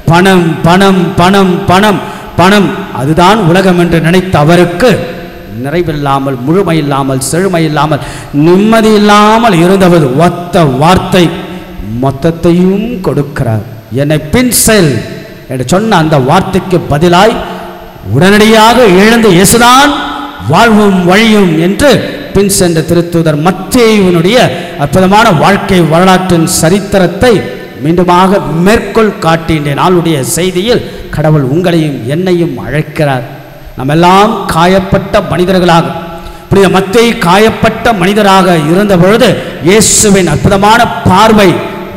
பணம் பணம் பணம் பணம் பணம் அதுதான் உலகம் என்று நினைத்த அவருக்கு நிறைவில்லாமல், முழுமையில்லாமல், செழுமையில்லாமல், நிம்மதி இல்லாமல் இருந்தவர் ஒத்த வார்த்தை மொத்தத்தையும் கொடுக்கிறார். என்னை பின் செல் என்று சொன்ன அந்த வார்த்தைக்கு பதிலாய் உடனடியாக எழுந்து இயேசுதான் வாழ்வும் வழியும் என்று பின் சென்ற திருத்தூதர் மத்தேயுவினுடைய அற்புதமான வாழ்க்கை வரலாற்றின் சரித்திரத்தை மீண்டுமாக மேற்கோள் காட்டிய நாளுடைய செய்தியில் கடவுள் உங்களையும் என்னையும் அழைக்கிறார். நம்ம எல்லாம் காயப்பட்ட மனிதர்களாக, புனித மத்தேயு காயப்பட்ட மனிதராக இருந்த பொழுது இயேசுவின் அற்புதமான பார்வை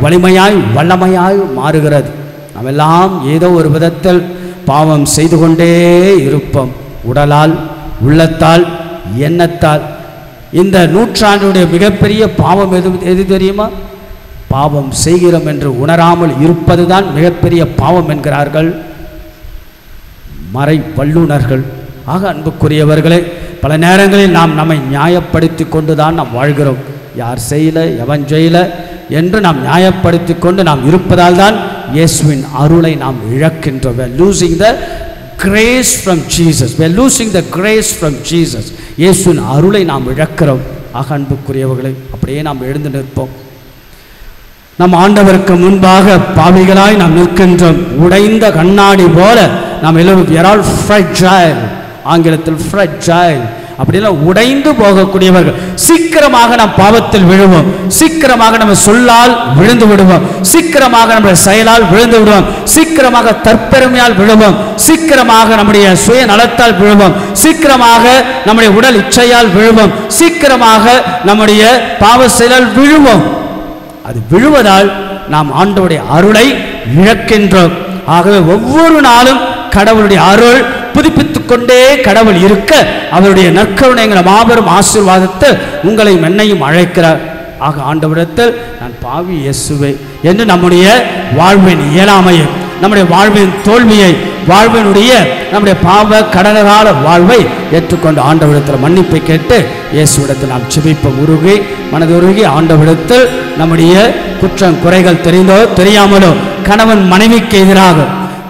வலிமையாய் வல்லமையாய் மாறுகிறது. நம்ம எல்லாம் ஏதோ ஒரு விதத்தில் பாவம் செய்து கொண்டே இருப்போம். உடலால், உள்ளத்தால், எண்ணத்தால். இந்த நூற்றாண்டுடைய மிகப்பெரிய பாவம் எது தெரியுமா? பாவம் செய்கிறோம் என்று உணராமல் இருப்பதுதான் மிகப்பெரிய பாவம் என்கிறார்கள் மறை வல்லுனர்கள். ஆக அன்புக்குரியவர்களே, பல நேரங்களில் நாம் நம்மை நியாயப்படுத்தி கொண்டு தான் நாம் வாழ்கிறோம். யார் செய்யல, எவன் செய்யல என்று நாம் நியாயப்படுத்தி கொண்டு நாம் இருப்பதால் தான் இயேசுவின் அருளை நாம் இழக்கின்றோம். We are losing the grace from Jesus. We are losing the grace from Jesus. இயேசுவின் அருளை நாம் இழக்கிறோம். ஆக அன்புக்குரியவர்களே, அப்படியே நாம் எழுந்து நிற்போம். நம் ஆண்டவருக்கு முன்பாக பாவிகளாய் நாம் நிற்கின்றோம். உடைந்த கண்ணாடி போல நாம் எல்லோரும் we are all fragile. ஆங்கிலத்தில் fragile அப்படின்னா உடைந்து போகக்கூடியவர்கள். சீக்கிரமாக நாம் பாவத்தில் விழுவோம். சீக்கிரமாக நம்ம சொல்லால் விழுந்து விடுவோம். சீக்கிரமாக நம்முடைய செயலால் விழுந்து விடுவோம். சீக்கிரமாக தற்பெருமையால் விழுவோம். சீக்கிரமாக நம்முடைய சுய நலத்தால் விழுவோம். சீக்கிரமாக நம்முடைய உடல் இச்சையால் விழுவோம். சீக்கிரமாக நம்முடைய பாவ செயலால் விழுவோம். அது விழுவதால் நாம் ஆண்டவருடைய அருளை இழக்கின்றோம். ஆகவே ஒவ்வொரு நாளும் கடவுளுடைய அருள் புதுப்பித்துக் கொண்டே கடவுள் இருக்க அவருடைய நற்கருணைங்கிற மாபெரும் ஆசீர்வாதத்தை உங்களையும் என்னையும் அழைக்கிறார். ஆக ஆண்டவரிடத்தில் நான் பாவி இயேசுவே என்று நம்முடைய வாழ்வின் இயலாமையை, நம்முடைய வாழ்வின் தோல்வியை, வாழ்வினுடைய நம்முடைய பாவ கடனகால வாழ்வை ஏற்றுக்கொண்டு ஆண்டவரிடத்தில் மன்னிப்பை கேட்டு இயேசுவிடத்தில் நாம் செபிப்போம். உருகி மனதுருகி ஆண்டவரிடத்தில் நம்முடைய குற்றம் குறைகள் தெரிந்தோ தெரியாமலோ, கணவன் மனைவிக்கு எதிராக,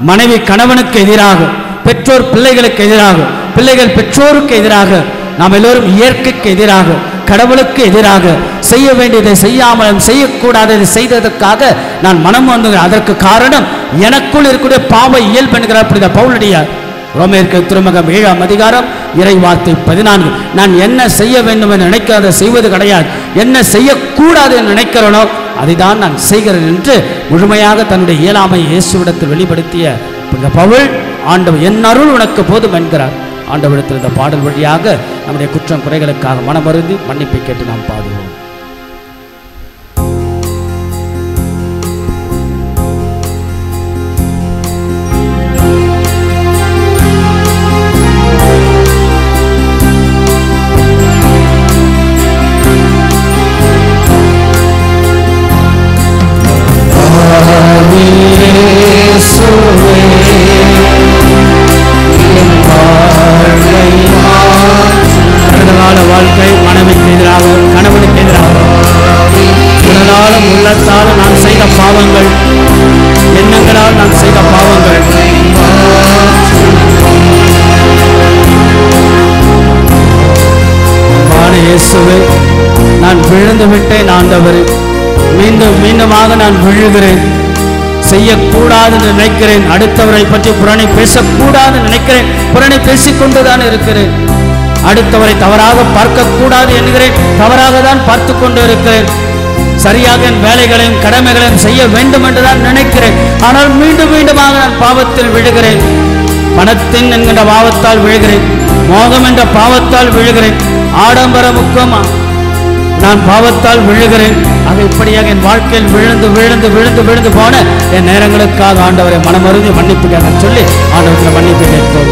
மனைவி கணவனுக்கு எதிராக, பெற்றோர் பிள்ளைகளுக்கு எதிராக, பிள்ளைகள் பெற்றோருக்கு எதிராக, நாம் எல்லோரும் இயற்கைக்கு எதிராக, கடவுளுக்கு எதிராக, செய்ய வேண்டியதை செய்யாமலும் செய்யக்கூடாததை செய்ததற்காக நான் மனம் வந்துகிறேன். அதற்கு காரணம் எனக்குள் இருக்கக்கூடிய பாவ இயல்பு என்கிறார் புனித பவுலடியார். ரோமேயருக்கு திருமுகம் 7ஆம் அதிகாரம் இறை வார்த்தை 14. நான் என்ன செய்ய வேண்டும் என்று நினைக்கிறத செய்வது கிடையாது, என்ன செய்யக்கூடாது என்று நினைக்கிறனோ அதை தான் நான் செய்கிறேன் என்று முழுமையாக தன்னுடைய இயலாமை இயேசுவிடத்தில் வெளிப்படுத்திய புனித பவுல் ஆண்டவர் என் அருள் உனக்கு போதும் என்கிறார். ஆண்டவரிடத்தில் இந்த பாடல் வழியாக நம்முடைய குற்றம் குறைகளுக்காக மனமருந்தி மன்னிப்பை கேட்டு நாம் பாடுவோம். வாழ்க்கை மனைவிக்கு எதிராக, கணவனுக்கு எதிராக எண்ணங்களாலும் உள்ளத்தாலும் நான் செய்த பாவங்கள், எண்ணங்களால் நான் செய்த பாவங்கள். இயேசுவே, நான் விழுந்து விட்டேன் ஆண்டவரே. மீண்டும் மீண்டுமாக நான் விழுகிறேன். செய்யக்கூடாது நினைக்கிறேன். அடுத்தவரை பற்றி புரணி பேசக்கூடாது நினைக்கிறேன். புரணி பேசிக்கொண்டுதான் இருக்கிறேன். அடுத்தவரை தவறாக பார்க்கக்கூடாது என்கிறேன். தவறாக தான் பார்த்து கொண்டு இருக்கிறேன். சரியாக என் வேலைகளையும் கடமைகளையும் செய்ய வேண்டும் என்றுதான் நினைக்கிறேன். ஆனால் மீண்டும் மீண்டுமாக நான் பாவத்தில் விழுகிறேன். பணத்தின் என்கின்ற பாவத்தால் விழுகிறேன். மோகம் என்ற பாவத்தால் விழுகிறேன். ஆடம்பரமுக்கும் நான் பாவத்தால் விழுகிறேன். ஆக இப்படியாக என் வாழ்க்கையில் விழுந்து விழுந்து விழுந்து விழுந்து போன என் நேரங்களுக்காக ஆண்டவரை மனமருந்தி மன்னிப்பு கேட்க சொல்லி ஆண்டவரை மன்னிப்பு கேட்போம்.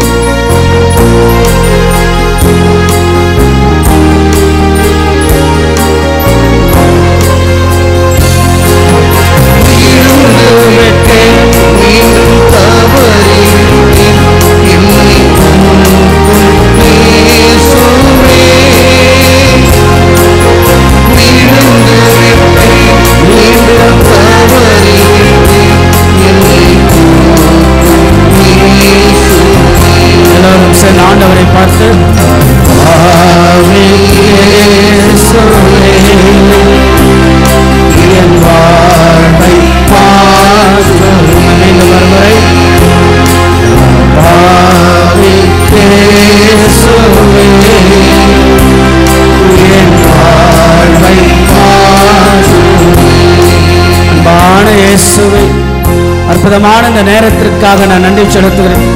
ஆண்டவரை பார்த்து என் வாழ்வை மீண்டும் வருவரை என் வாழ்வை அன்பான இயேசுவே, அற்புதமான இந்த நேரத்திற்காக நான் நன்றி செலுத்துகிறேன்.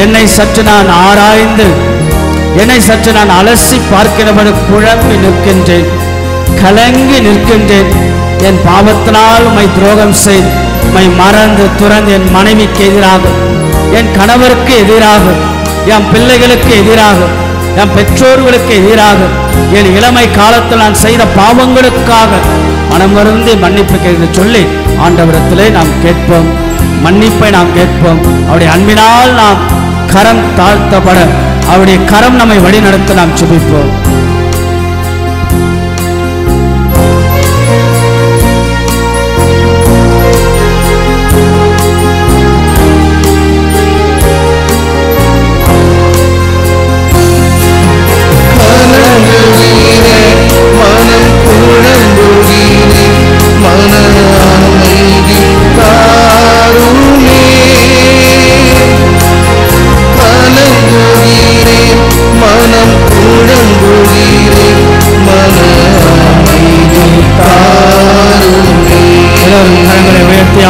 என்னை சற்று நான் ஆராய்ந்து, என்னை சற்று நான் அலசி பார்க்கிறபடி குழம்பி நிற்கின்றேன், கலங்கி நிற்கின்றேன். என் பாவத்தினால் உம்மை துரோகம் செய்து உம்மை மறந்து துறந்து என் மனைவிக்கு எதிராக, என் கணவருக்கு எதிராக, என் பிள்ளைகளுக்கு எதிராக, என் பெற்றோர்களுக்கு எதிராக, என் இளமை காலத்தில் நான் செய்த பாவங்களுக்காக மனம் வருந்தி மன்னிப்பு கேட்க சொல்லி ஆண்டவரிடத்திலே நாம் கேட்போம். மன்னிப்பை நாம் கேட்போம். அவருடைய அன்பினால் நாம் கரம் தாழ்த்தப்பட அவருடைய கரம் நம்மை வழிநடத்த நாம் ஜெபிப்போம்.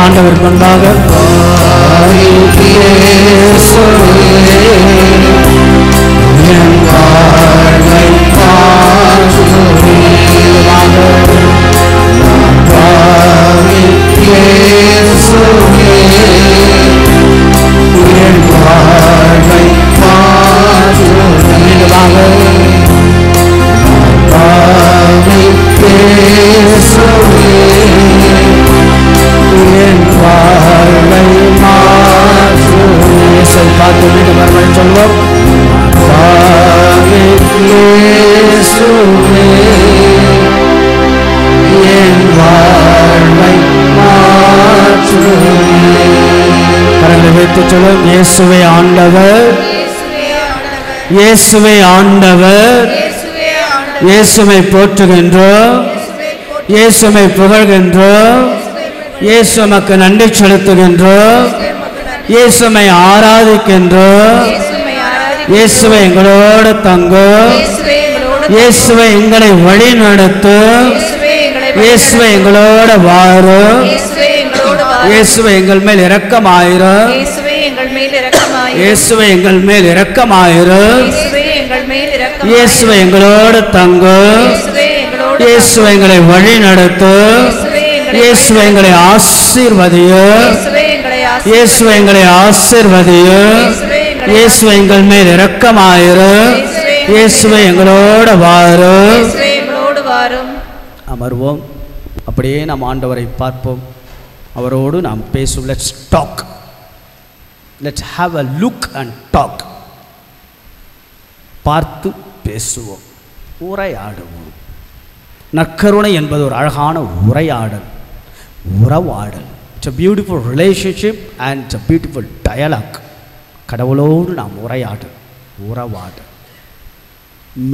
ஆண்டவர் கொண்டாக பார்த்து மீண்டும் மறுபடி சொல்வோம். கரங்களை வைத்து சொல்வோம். இயேசுவே ஆண்டவர், இயேசுவே ஆண்டவர், இயேசுவை போற்றுகின்றோம், இயேசுவை புகழ்கின்றோம், இயேசு உமக்கு நன்றி செலுத்துகின்றோம், இயேசுவை ஆராதிக்கின்றோம், இயேசுவை எங்களோடு தங்கும், இயேசுவை எங்களை வழி நடத்தும், இயேசுவை எங்களோட வாரும், இயேசுவை எங்கள் மேல் இரக்கமாயிரும், இயேசுவை எங்கள் மேல் இரக்கமாயிரும், இயேசுவை எங்களோடு தங்கும், இயேசுவை எங்களை வழி நடத்தும், இயேசுவை எங்களை ஆசீர்வதியும், இயேசுவை எங்களை ஆசீர்வதியும், இயேசுவை எங்கள் மேல் இரக்கமாயிரும், இயேசுவை எங்களோட வாரும். அமர்வோம். அப்படியே நாம் ஆண்டவரை பார்ப்போம். அவரோடு நாம் பேசுவோம். Let's talk, let's have a look and talk. பார்த்து பேசுவோம், உரையாடுவோம். நற்கருணை என்பது ஒரு அழகான உரையாடல், உறவாடல். It's a beautiful relationship and it's a beautiful dialogue. கடவுளோடு நாம் உறவாடல்.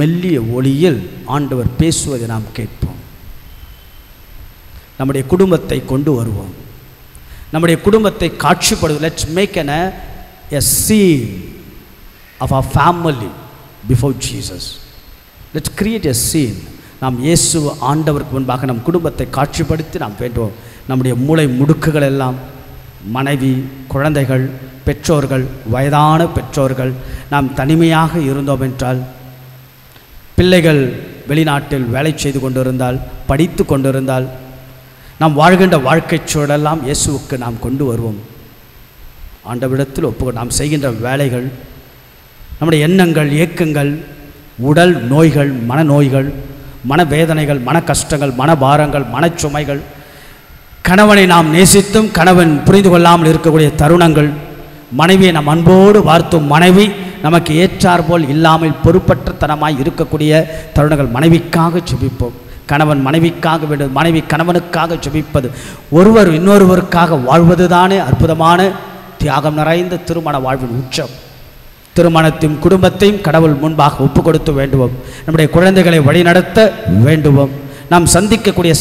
மெல்லிய ஒளியில் ஆண்டவர் பேசுவதை நாம் கேட்போம். நம்முடைய குடும்பத்தை கொண்டு வருவோம், நம்முடைய குடும்பத்தை காட்சிப்படுவோம். Let's make a scene of our family before Jesus. Let's create a scene. நாம் இயேசு ஆண்டவருக்கு முன்பாக நம் குடும்பத்தை காட்சிப்படுத்தி நாம் வேண்டுவோம். நம்முடைய மூளை முடுக்குகள் எல்லாம், மனைவி, குழந்தைகள், பெற்றோர்கள், வயதான பெற்றோர்கள், நாம் தனிமையாக இருந்தோம் என்றால், பிள்ளைகள் வெளிநாட்டில் வேலை செய்து கொண்டிருந்தால், படித்து கொண்டிருந்தால், நாம் வாழ்கின்ற வாழ்க்கை சூழலெல்லாம் இயேசுவுக்கு நாம் கொண்டு வருவோம். ஆண்டவரிடத்தில் நாம் செய்கின்ற வேலைகள், நம்முடைய எண்ணங்கள், இயக்கங்கள், உடல் நோய்கள், மனநோய்கள், மனவேதனைகள், மன கஷ்டங்கள், மனபாரங்கள், மனச்சுமைகள், கணவனை நாம் நேசித்தும் கணவன் புரிந்து கொள்ளாமல் இருக்கக்கூடிய தருணங்கள், மனைவியை நாம் அன்போடு பார்த்தும் மனைவி நமக்கு ஏற்றாற்போல் இல்லாமல் பொறுப்பற்றத்தனமாய் இருக்கக்கூடிய தருணங்கள். மனைவிக்காக ஜெபிப்போம். கணவன் மனைவிக்காக வேண்டும், மனைவி கணவனுக்காக ஜெபிப்பது, ஒருவர் இன்னொருவருக்காக வாழ்வது தானே அற்புதமான தியாகம் நிறைந்த திருமண வாழ்வின் உச்சம். திருமணத்தையும் குடும்பத்தையும் கடவுள் முன்பாக ஒப்பு கொடுத்து வேண்டுவோம். நம்முடைய குழந்தைகளை வழிநடத்த வேண்டுவோம். நாம் சந்திக்கக்கூடிய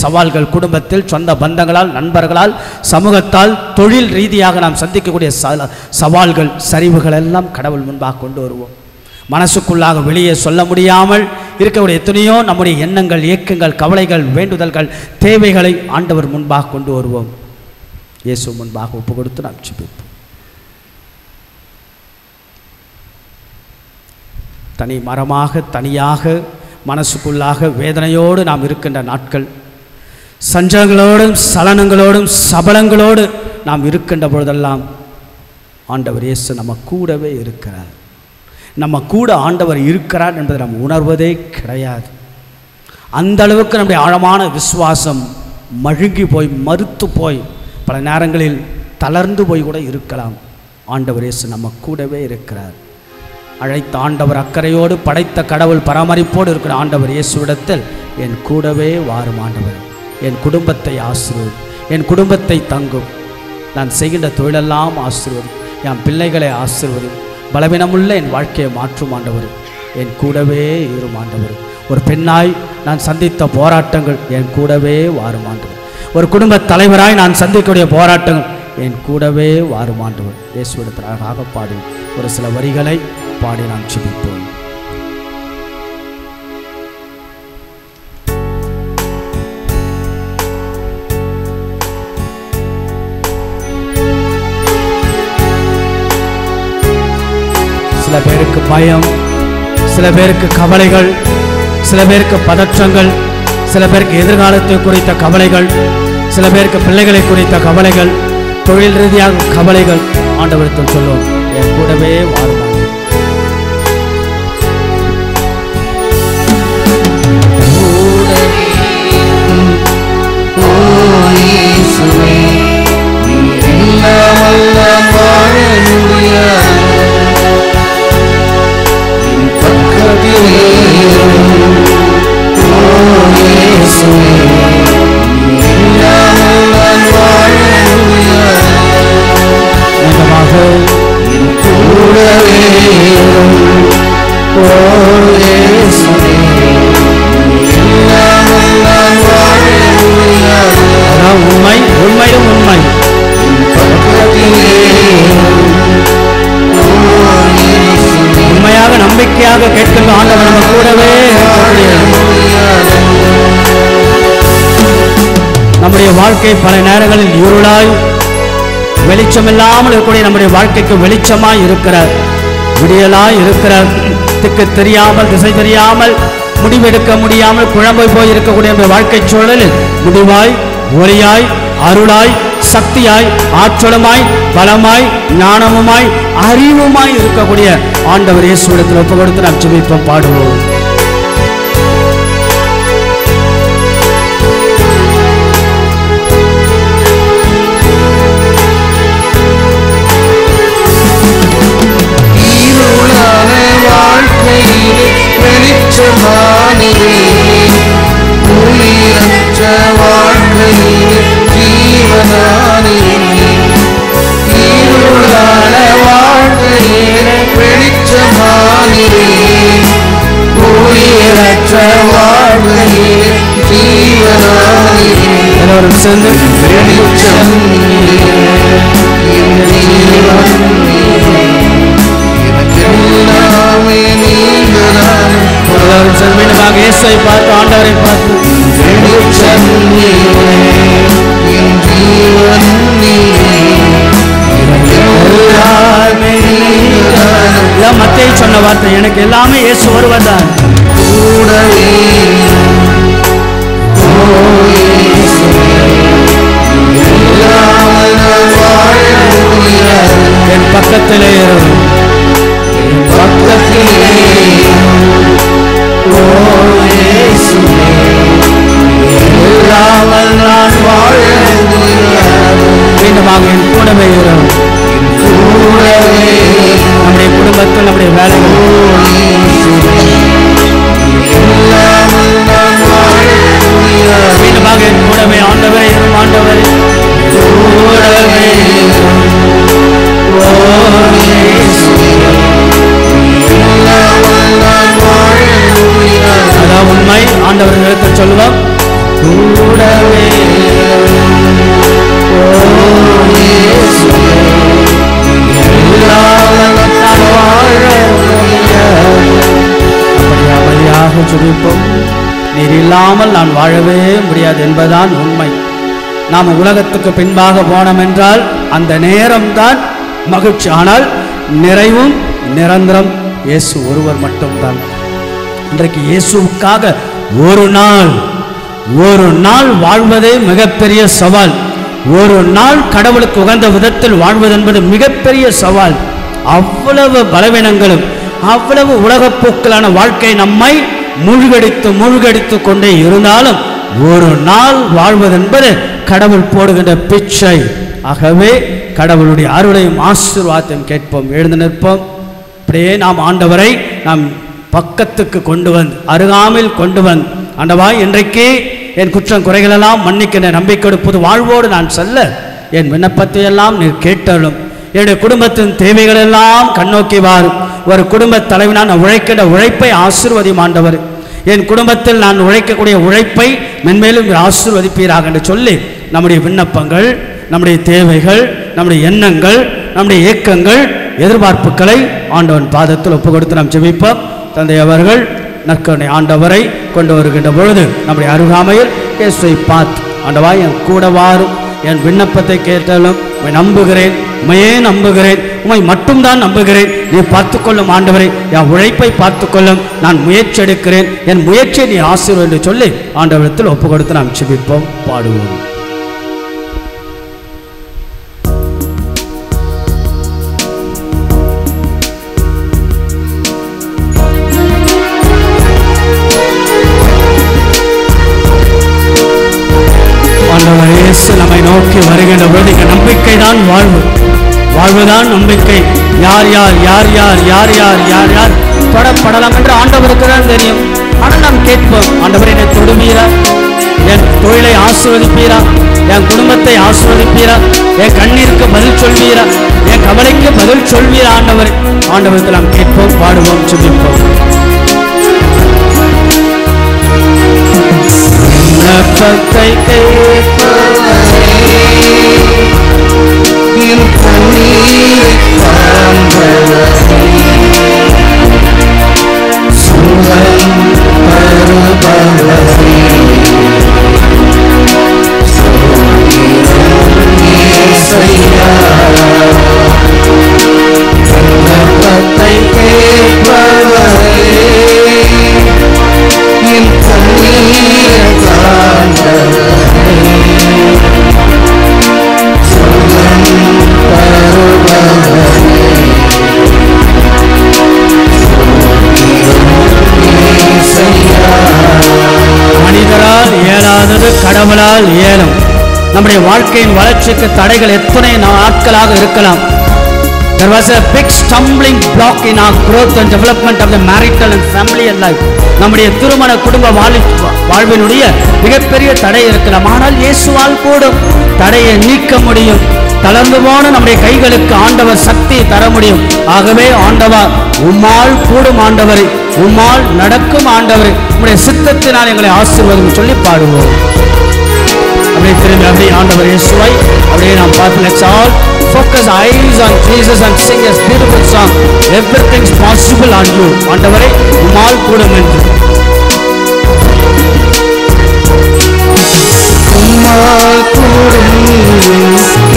சவால்கள் குடும்பத்தில், சொந்த பந்தங்களால், நண்பர்களால், சமூகத்தால், தொழில் ரீதியாக நாம் சந்திக்கக்கூடிய சவால்கள், சரிவுகள் எல்லாம் கடவுள் முன்பாக கொண்டு வருவோம். மனசுக்குள்ளாக வெளியே சொல்ல முடியாமல் இருக்கக்கூடிய எத்தனையோ நம்முடைய எண்ணங்கள், இயக்கங்கள், கவலைகள், வேண்டுதல்கள், தேவைகளை ஆண்டவர் முன்பாக கொண்டு வருவோம். இயேசு முன்பாக ஒப்பு கொடுத்து நாம் ஜெபிப்போம். தனி மரமாக, தனியாக, மனசுக்குள்ளாக வேதனையோடு நாம் இருக்கின்ற நாட்கள், சஞ்சலங்களோடும் சலனங்களோடும் சபலங்களோடு நாம் இருக்கின்ற பொழுதெல்லாம் ஆண்டவர் இயேசு நம்ம கூடவே இருக்கிறார். நம்ம கூட ஆண்டவர் இருக்கிறார் என்பதை நாம் உணர்வதே கிடையாது. அந்த அளவுக்கு நம்முடைய ஆழமான விசுவாசம் மழுங்கி போய், மறுத்து போய், பல நேரங்களில் தளர்ந்து போய் கூட இருக்கலாம். ஆண்டவர் இயேசு நம்ம கூடவே இருக்கிறார். அழைத்த ஆண்டவர், அக்கறையோடு படைத்த கடவுள் பராமரிப்போடு இருக்கிற ஆண்டவர் இயேசுவிடத்தில், என் கூடவே வாரும் ஆண்டவர், என் குடும்பத்தை ஆசீர்வதி, என் குடும்பத்தை தங்கும், நான் செய்கின்ற தொழிலெல்லாம் ஆசீர்வதி, என் பிள்ளைகளை ஆசீர்வதி, பலவீனமுள்ள என் வாழ்க்கையை மாற்றும் ஆண்டவர், என் கூடவே இரும் ஆண்டவர். ஒரு பெண்ணாய் நான் சந்தித்த போராட்டங்கள், என் கூடவே வாரும் ஆண்டவர். ஒரு குடும்ப தலைவராய் நான் சந்திக்கக்கூடிய போராட்டங்கள், என் கூடவே வாரும் ஆண்டவர். இயேசுவிடத்தில் அழகாக பாடி ஒரு சில வரிகளை பாடி நாம் ஜெபிப்போம். சில பேருக்கு பயம், சில பேருக்கு கவலைகள், சில பேருக்கு பதற்றங்கள், சில பேருக்கு எதிர்காலத்தை குறித்த கவலைகள், சில பேருக்கு பிள்ளைகளை குறித்த கவலைகள், தொழில் ரீதியாக கவலைகள். ஆண்டவரிடத்தில் சொல்லுவோம், என் கூடவே வாரும். உண்மையாக நம்பிக்கையாக கேட்கின்ற ஆண்டவர் நம்ம கூடவே. நம்முடைய வாழ்க்கை பல நேரங்களில் இருளாய், வெளிச்சமில்லாமல் இருக்கக்கூடிய நம்முடைய வாழ்க்கைக்கு வெளிச்சமாய் இருக்கிறார், விடியலாய் இருக்கிறார். திக்கு தெரியாமல், திசை தெரியாமல், முடிவெடுக்க முடியாமல் குழம்பு போய் இருக்கக்கூடிய நம்முடைய வாழ்க்கை சூழலில் முடிவாய், ஒளியாய், அருளாய், சக்தியாய், ஆற்றலுமாய், பலமாய், ஞானமுமாய், அறிவுமாய் இருக்கக்கூடிய ஆண்டவர் இயேசுவிடத்தில் ஒப்பு கொடுத்து நாம் ஜெபிப்போம், பாடுவோம். வாழ்க்கையில் வெளிச்ச வெளிச்சமானிலே உயிரற்ற வாழ்க்கையிலே ஜீவனானிலே இருளான வாழ்க்கையிலே வெளிச்சமானிலே உயிரற்ற வாழ்க்கையிலே ஜீவனானிலே எல்லோரும் சேர்ந்து வெளிச்சம் என் ஜீவன் எல்லாமே நீங்கதான். எல்லோரும் சேர்ந்து மீண்டுமாக இயேசுவை பார்த்து ஆண்டவரை பார்த்து வெளிச்சம் நீரே, என் ஜீவன் நீரே, எல்லாமே நீங்கதான். இதான் மத்தேயு சொன்ன வார்த்தை, எனக்கு எல்லாமே இயேசு ஒருவர்தான். கூடவே இல்லாமல் நான் வாழ முடியாது. என் பக்கத்திலே இரு. பக்கத்திலே ஓ இயேசுவே, இல்லாமல் நான் வாழ முடியாது. மீண்டுமாக என் கூடவே இரு. கூடவே நம்முடைய குடும்பத்தில் நம்முடைய வேலைகள் இல்லாமல் நான் வாழ முடியாது. மீண்டுமாக என் கூடவே ஆண்டவரே இரும். ஆண்டவரே கூடவே ஓ இயேசுவே, இல்லாமல் நான் வாழ முடியாது. அதான் உண்மை. ஆண்டவர் நிறுத்த சொல்லுவோம். கூடவே ஓ இயேசுவே, இல்லாமல் நான் வாழ முடியாது. அப்படி அமைதியாக ஜெபிப்போம். நீர் இல்லாமல் நான் வாழவே முடியாது என்பதுதான் உண்மை. நாம் உலகத்துக்கு பின்பாக போனோம் என்றால் அந்த நேரம்தான் மகிழ்ச்சி. ஆனால் நிறைவும் நிரந்தரம் இயேசு ஒருவர் மட்டும்தான். இன்றைக்கு இயேசுவுக்காக ஒரு நாள் வாழ்வதே மிகப்பெரிய சவால். ஒரு நாள் கடவுளுக்கு உகந்த விதத்தில் வாழ்வது என்பது மிகப்பெரிய சவால். அவ்வளவு பலவீனங்களும் அவ்வளவு உலகப்போக்கலான வாழ்க்கை நம்மை மூழ்கடித்து கொண்டே இருந்தாலும் ஒரு நாள் வாழ்வதென்பது கடவுள் போடுகின்ற பிச்சை. ஆகவே கடவுளுடைய அருளையும் ஆசீர்வாதத்தையும் கேட்போம். எழுந்து நிற்போம். அப்படியே நாம் ஆண்டவரை நாம் பக்கத்துக்கு கொண்டு வந்து அருகாமையில் கொண்டு வந்து, ஆண்டவா இன்றைக்கு என் குற்றம் குறைகளெல்லாம் மன்னிக்கின்ற நம்பிக்கையோடு புது வாழ்வோடு நான் செல்ல என் விண்ணப்பத்தை எல்லாம் நீர் கேட்டாலும் என்னுடைய குடும்பத்தின் தேவைகளெல்லாம் கண்ணோக்கி வாரும். ஒரு குடும்ப தலைவனாக நான் உழைக்கின்ற உழைப்பை ஆசீர்வதியும் ஆண்டவர். என் குடும்பத்தில் நான் உழைக்கக்கூடிய உழைப்பை மென்மேலும் ஆசீர்வதிப்பீராக என்று சொல்லி நம்முடைய விண்ணப்பங்கள், நம்முடைய தேவைகள், நம்முடைய எண்ணங்கள், நம்முடைய ஏக்கங்கள், எதிர்பார்ப்புகளை ஆண்டவன் பாதத்தில் ஒப்பு கொடுத்து நாம் ஜெபிப்போம். தந்தை அவர்கள் நற்கருணை ஆண்டவரை கொண்டு வருகின்ற பொழுது நம்முடைய அருகாமையில் இயேசுவை பார்த்து, ஆண்டவா என் கூட வாரும், என் விண்ணப்பத்தை கேட்டாலும் உம்மை நம்புகிறேன், உமையே நம்புகிறேன், உம்மை மட்டும்தான் நம்புகிறேன், நீ பார்த்துக்கொள்ளும் ஆண்டவரை, என் உழைப்பை பார்த்துக்கொள்ளும், நான் முயற்சி எடுக்கிறேன், என் முயற்சியை நீ ஆசீர்வதி என்று சொல்லி ஆண்டவரத்தில் ஒப்பு கொடுத்து நாம் ஜெபிப்போம், பாடுவோம். ஆண்டவர் இயேசு நம்மை நோக்கி வருகின்ற பொழுது நம்பிக்கை தான் வாழ்வுதான் நம்பிக்கை. யார் யார் யார் யார் யார் யார் யார் யார் தொடப்படலாம் என்று ஆண்டவருக்கு தான் தெரியும். ஆனால் நாம் கேட்போம், ஆண்டவர் என்னை தொடுவீரா, என் தொழிலை ஆசீர்வதிப்பீரா, என் குடும்பத்தை ஆசீர்வதிப்பீரா, என் கண்ணீருக்கு பதில் சொல்வீரா, என் கவலைக்கு பதில் சொல்வீரா ஆண்டவர். ஆண்டவருக்கு நாம் கேட்போம், பாடுவோம், ஜெபிப்போம். விண்ணப்பத்தை கேட்பவரே, என் கண்ணீரை காண்பவரே, சுகம் தருபவரே, இயேசையா. விண்ணப்பத்தை கேட்பவரே, என் கண்ணீரை காண்பவரே, சுகம் தருபவரே, இயேசையா. மனிதரால் இயலாதது கடவுளால் இயலும். நம்முடைய வாழ்க்கையின் வளர்ச்சிக்கு தடைகள் எத்தனை நாட்களாக இருக்கலாம். There was a big stumbling block in our growth and development of the marital and family and life. நம்முடைய திருமண குடும்ப வாழ்வினுடைய மிகப்பெரிய தடை இருக்கலாம். ஆனால் இயேசுவால் கூடும் தடையை நீக்க முடியும். தளர்ந்து போன நம்முடைய கைகளுக்கு ஆண்டவர் சக்தி தர முடியும். ஆகவே ஆண்டவர் உம்மால் கூடும் ஆண்டவரை, உம்மால் நடக்கும் ஆண்டவரை, உம்முடைய சித்தத்தினால் எங்களை ஆசீர்வாதம் சொல்லி பாடுவோம். அப்படியே திரும்பி அப்படியே ஆண்டவர் இயேசுவை அப்படியே நாம் பார்த்து let's all focus eyes on Jesus and sing a beautiful song. Everything's possible on you. ஆண்டவரே உம்மால் கூடும் என்று. உம்மால் கூடும்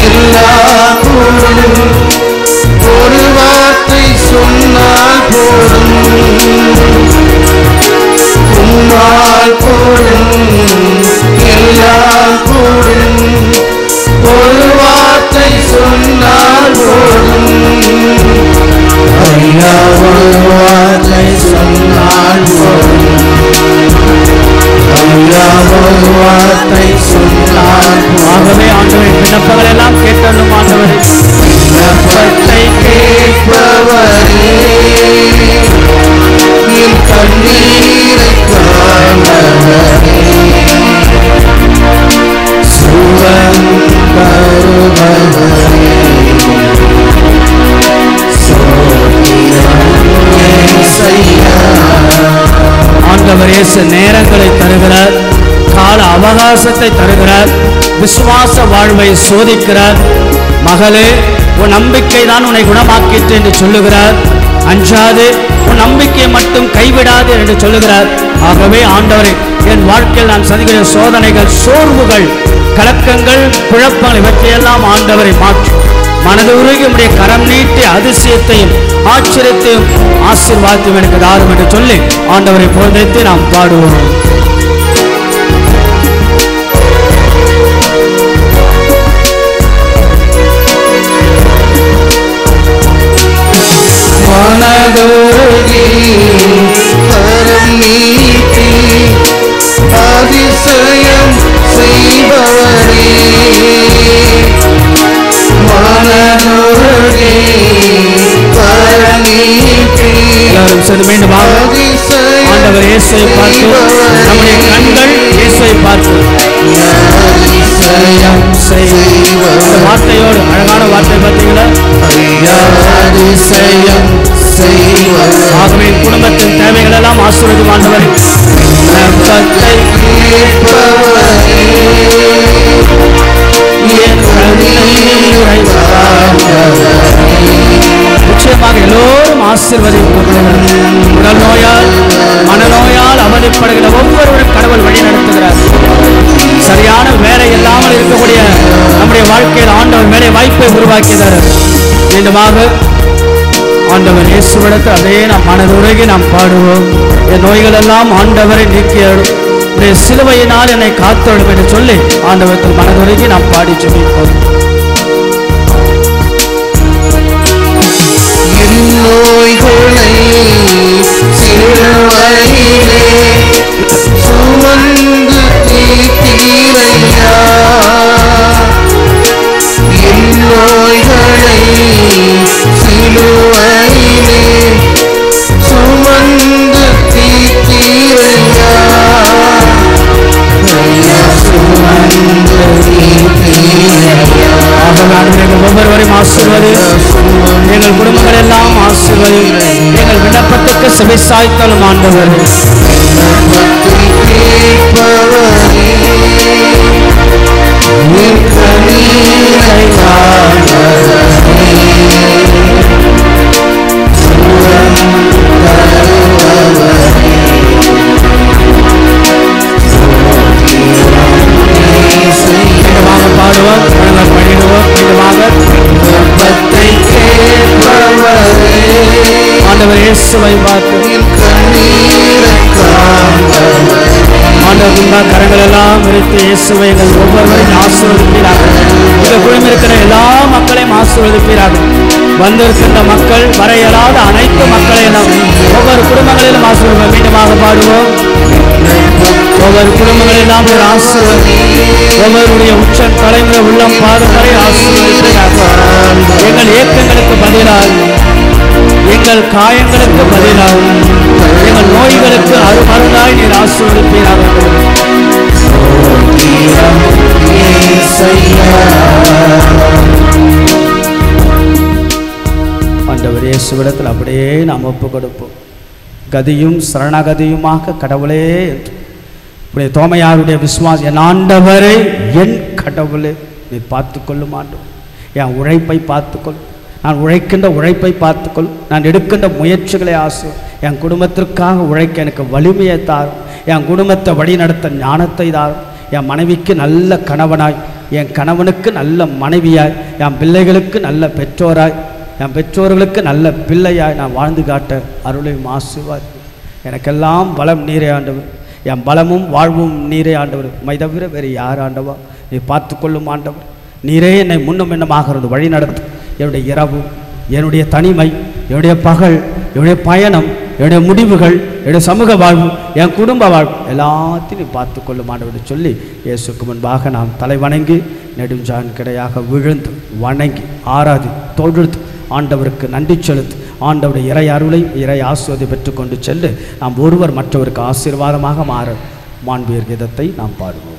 எல்லாம் கூடும், ஒரு வார்த்தை சொன்னால் போதும். உம்மால் கூடும் எல்லாம் கூடும், ஒரு வார்த்தை சொன்னால் போதும். ஐயா ஒரு வார்த்தை சொன்னால் போதும், ஐயா ஒரு வார்த்தை சொன்னால் போதும். ஆகவே ஆண்டவரே விண்ணப்பங்கள் எல்லாம் கேட்டலும் ஆண்டவரே, விண்ணப்பத்தை கேட்பவரே, என் கண்ணீரை காண்பவரே, சுகம் தருபவரே, ஆண்டவர் இயேசு நேரங்களை தருகிறார், கால அவகாசத்தை தருகிறார், விசுவாச வாழ்வை சோதிக்கிறார். மகளே உன் நம்பிக்கை தான் உன்னை குணமாக்கிட்டு என்று சொல்லுகிறார். அஞ்சாது உன் நம்பிக்கையை மட்டும் கைவிடாது என்று சொல்லுகிறார். ஆகவே ஆண்டவரே என் வாழ்க்கையில் நான் சந்திக்கிற சோதனைகள், சோர்வுகள், கலக்கங்கள், குழப்பங்கள் இவற்றையெல்லாம் ஆண்டவரை மாற்றும். மனது உருகி உடைய கரம் நீட்டி அதிசயத்தையும் ஆச்சரியத்தையும் ஆசீர்வாதத்தையும் எனக்கு தாரும் என்று சொல்லி ஆண்டவரை போதைத்து நாம் பாடுவோம். மனதுருகி கரம் நீட்டி அதிசயம் செய்பவரே, மனதுருகி கரம் நீட்டி எல்லாரும் சேர்ந்து மீண்டும் ஆண்டவர் இயேசுவை பார்த்து, நம்முடைய கண்கள் இயேசுவை பார்த்து அதிசயம் செய்பவரே. வார்த்தையோடு அழகான வார்த்தை பார்த்தீங்களா? அதிசயம் செய்பவரே. ஆகவே குடும்பத்தின் தேவைகள் எல்லாம் ஆசீர்வதிக்கும் ஆண்டவரே, விண்ணப்பத்தை கேட்பவரே, என் கண்ணீரை காண்பவரே. நிச்சயமாக எல்லோரும் ஆசீர்வதிக்கப்படுகிறார். உடல் நோயால் மனநோயால் அவதிப்படுகிற ஒவ்வொருவரும் கடவுள் வழி நடத்துகிறார். சரியான வேலை இல்லாமல் இருக்கக்கூடிய நம்முடைய வாழ்க்கையில் ஆண்டவர் வேலை வாய்ப்பை உருவாக்கினார். மீண்டுமாக ஆண்டவர் இயேசுவிடத்தில் அதே நாம் மனதுருகி நாம் பாடுவோம். என் நோய்கள் எல்லாம் ஆண்டவரை நீக்கியாடும், சிலுவையினால் என்னை காத்தோடும் என்று சொல்லி ஆண்டவரத்தில் மனதுருகி நாம் பாடி ஜெபிப்போம். நோய்களை சிலுவையிலே சுமந்து தீர்த்தீரையா, என் நோய்களை சிலுவையிலே சுமந்து தீர்த்தீரையா, சுமந்து தீர்த்தீரையா. ஒவ்வொருவரையும் ஆசீர்வதி, எங்கள் குடும்பங்கள் எல்லாம் ஆசீர்வதி, எங்கள் விண்ணப்பத்துக்கு செவிசாய்த்தலும் ஆண்டவரே. பாடுவோம், பண்ணிடுவோம். ஆண்டவர் இயேசுவை பார்த்து ஆண்டவர் கரங்கள் எல்லாம் விரித்து இயேசுவை எங்கள் ஒவ்வொருவரையும் ஆசீர்வதிப்பீராக. எங்கள் குழுமம் இருக்கிற எல்லா மக்களையும் ஆசீர்வதிப்பீராக. வந்திருக்கின்ற மக்கள், வர இயலாத அனைத்து மக்களை எல்லாம் ஒவ்வொரு குடும்பங்களிலும் ஆசீர்வதிப்போம். மீண்டுமாக பாடுவோம். ஒவ்வொரு குடும்பங்களிலும் எல்லாம் ஆசீர்வதி. ஒவ்வொருடைய உச்சம் தலைமுறை உள்ளம் பாதம் வரை ஆசீர்வதிப்பீராக. எங்கள் ஏக்கங்களுக்கு பதிலாக, எங்கள் காயங்களுக்கு பதிலாக, எங்கள் நோய்களுக்கு அருமருந்தாய் நீர் ஆசீர்வதிப்பீராக. ஆண்டவர் இயேசுவிடத்தில் அப்படியே நாம் ஒப்பு கொடுப்போம். கதியும் சரணகதியுமாக கடவுளே என்று இப்படி தோமையாருடைய விசுவாசம், என் ஆண்டவரே என் கடவுளே நீ பார்த்துக்கொள்ளும் ஆண்டவர். என் உழைப்பை பார்த்துக்கொள், நான் உழைக்கின்ற உழைப்பை பார்த்துக்கொள், நான் எடுக்கின்ற முயற்சிகளை ஆசை, என் குடும்பத்திற்காக உழைக்க எனக்கு வலிமையை தாரும், என் குடும்பத்தை வழி நடத்த ஞானத்தை தாரும், என் மனைவிக்கு நல்ல கணவனாய், என் கணவனுக்கு நல்ல மனைவியாய், என் பிள்ளைகளுக்கு நல்ல பெற்றோராய், என் பெற்றோர்களுக்கு நல்ல பிள்ளையாய் நான் வாழ்ந்து காட்ட அருளையும் ஆசீர்வாதி. எனக்கெல்லாம் பலம் நீரே ஆண்டவர், என் பலமும் வாழ்வும் நீரே ஆண்டவர். உம்மை தவிர வேறு யார் ஆண்டவா? நீ பார்த்து கொள்ளும் ஆண்டவர். நீரே என்னை முன்னும் என்னமாக இருந்து வழி நடத்து. என்னுடைய இரவு, என்னுடைய தனிமை, என்னுடைய பகல், என்னுடைய பயணம், என்னுடைய முடிவுகள், என்னுடைய சமூக வாழ்வு, என் குடும்ப வாழ்வு எல்லாத்தையும் நீ பார்த்து கொள்ளும் ஆண்டவர் சொல்லி இயேசுக்கு முன்பாக நாம் தலை வணங்கி நெடுஞ்சான் கிடையாக விழுந்து வணங்கி ஆராதி தொழுது ஆண்டவருக்கு நன்றி செலுத்து. ஆண்டவருடைய இறை அருளை இறை ஆசீர்வாதத்தை பெற்றுக்கொண்டு சென்று நாம் ஒருவர் மற்றவருக்கு ஆசீர்வாதமாக மாற மாண்புயர் கீதத்தை நாம் பாடுவோம்.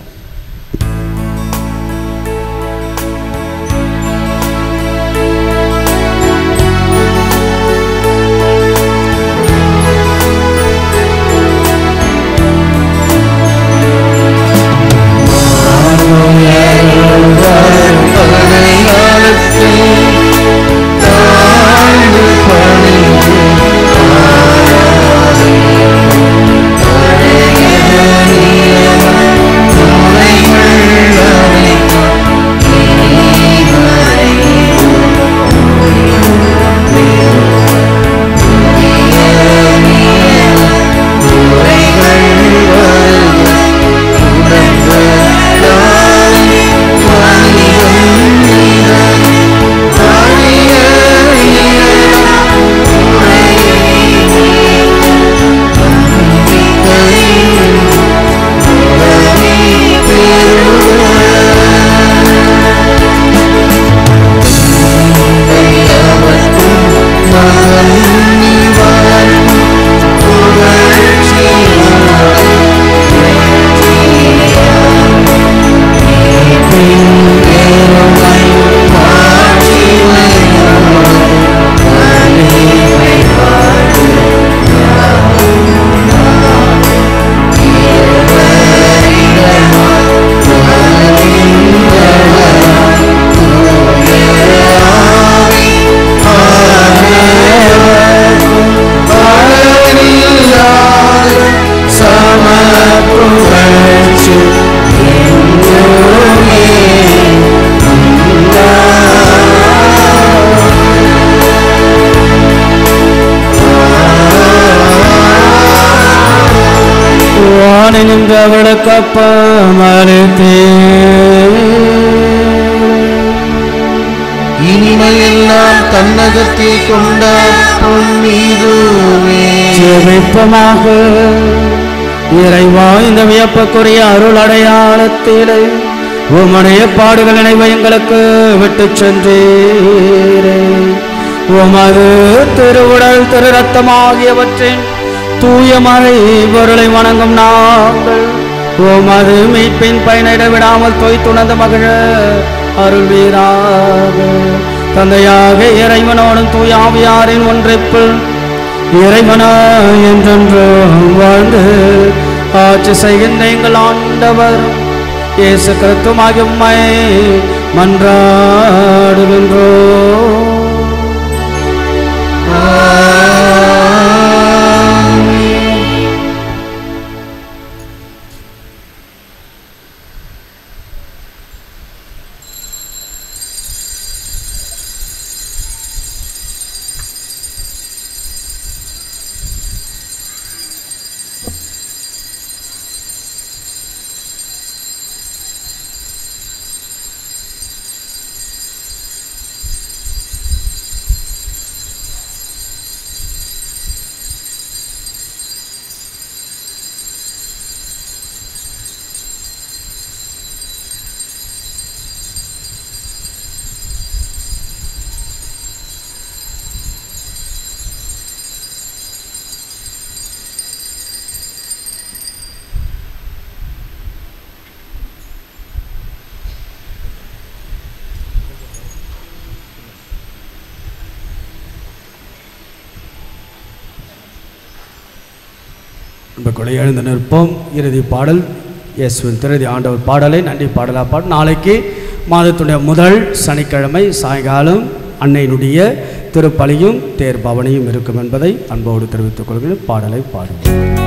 இனிமையெல்லாம் தன்னகத்தை கொண்ட பொன்மீதுவே ஜெபிப்போமாக. இறைவா, இந்த வியப்புக்குரிய அருள் அடையாளத்திலே உம்முடைய பாடுகள் நினைவை எங்களுக்கு விட்டு சென்றீரே. உமது திருவுடல் திரு ரத்தமாகியவற்றின் தூய மறை பொருளை வணங்கும் நாங்கள் உமது மீட்பின் பயனிட விடாமல் தொய்த்துணர்ந்த மகிழ அருள்வீராக. தந்தையாக இறைவனோடும் தூய ஆவியாரின் ஒன்றிப்பில் இறைவனா என்றென்றும் வாழ்ந்து ஆட்சி செய்கின்ற எங்கள் ஆண்டவர் இயேசு கிறிஸ்துவாகிய உம்மை மன்றாடுகின்றோம். அன்புக்குள்ளே எழுந்து நிற்போம். இறுதி பாடல் இயேசுவின் திருதி ஆண்டவர் பாடலை நன்றி பாடலாக பாடும். நாளைக்கு மாதத்துடைய முதல் சனிக்கிழமை சாயங்காலம் அன்னையினுடைய திருப்பலியும் தேர் பவனியும் இருக்கும் என்பதை அன்போடு தெரிவித்துக் கொள்கிறேன். பாடலை பாடுவோம்.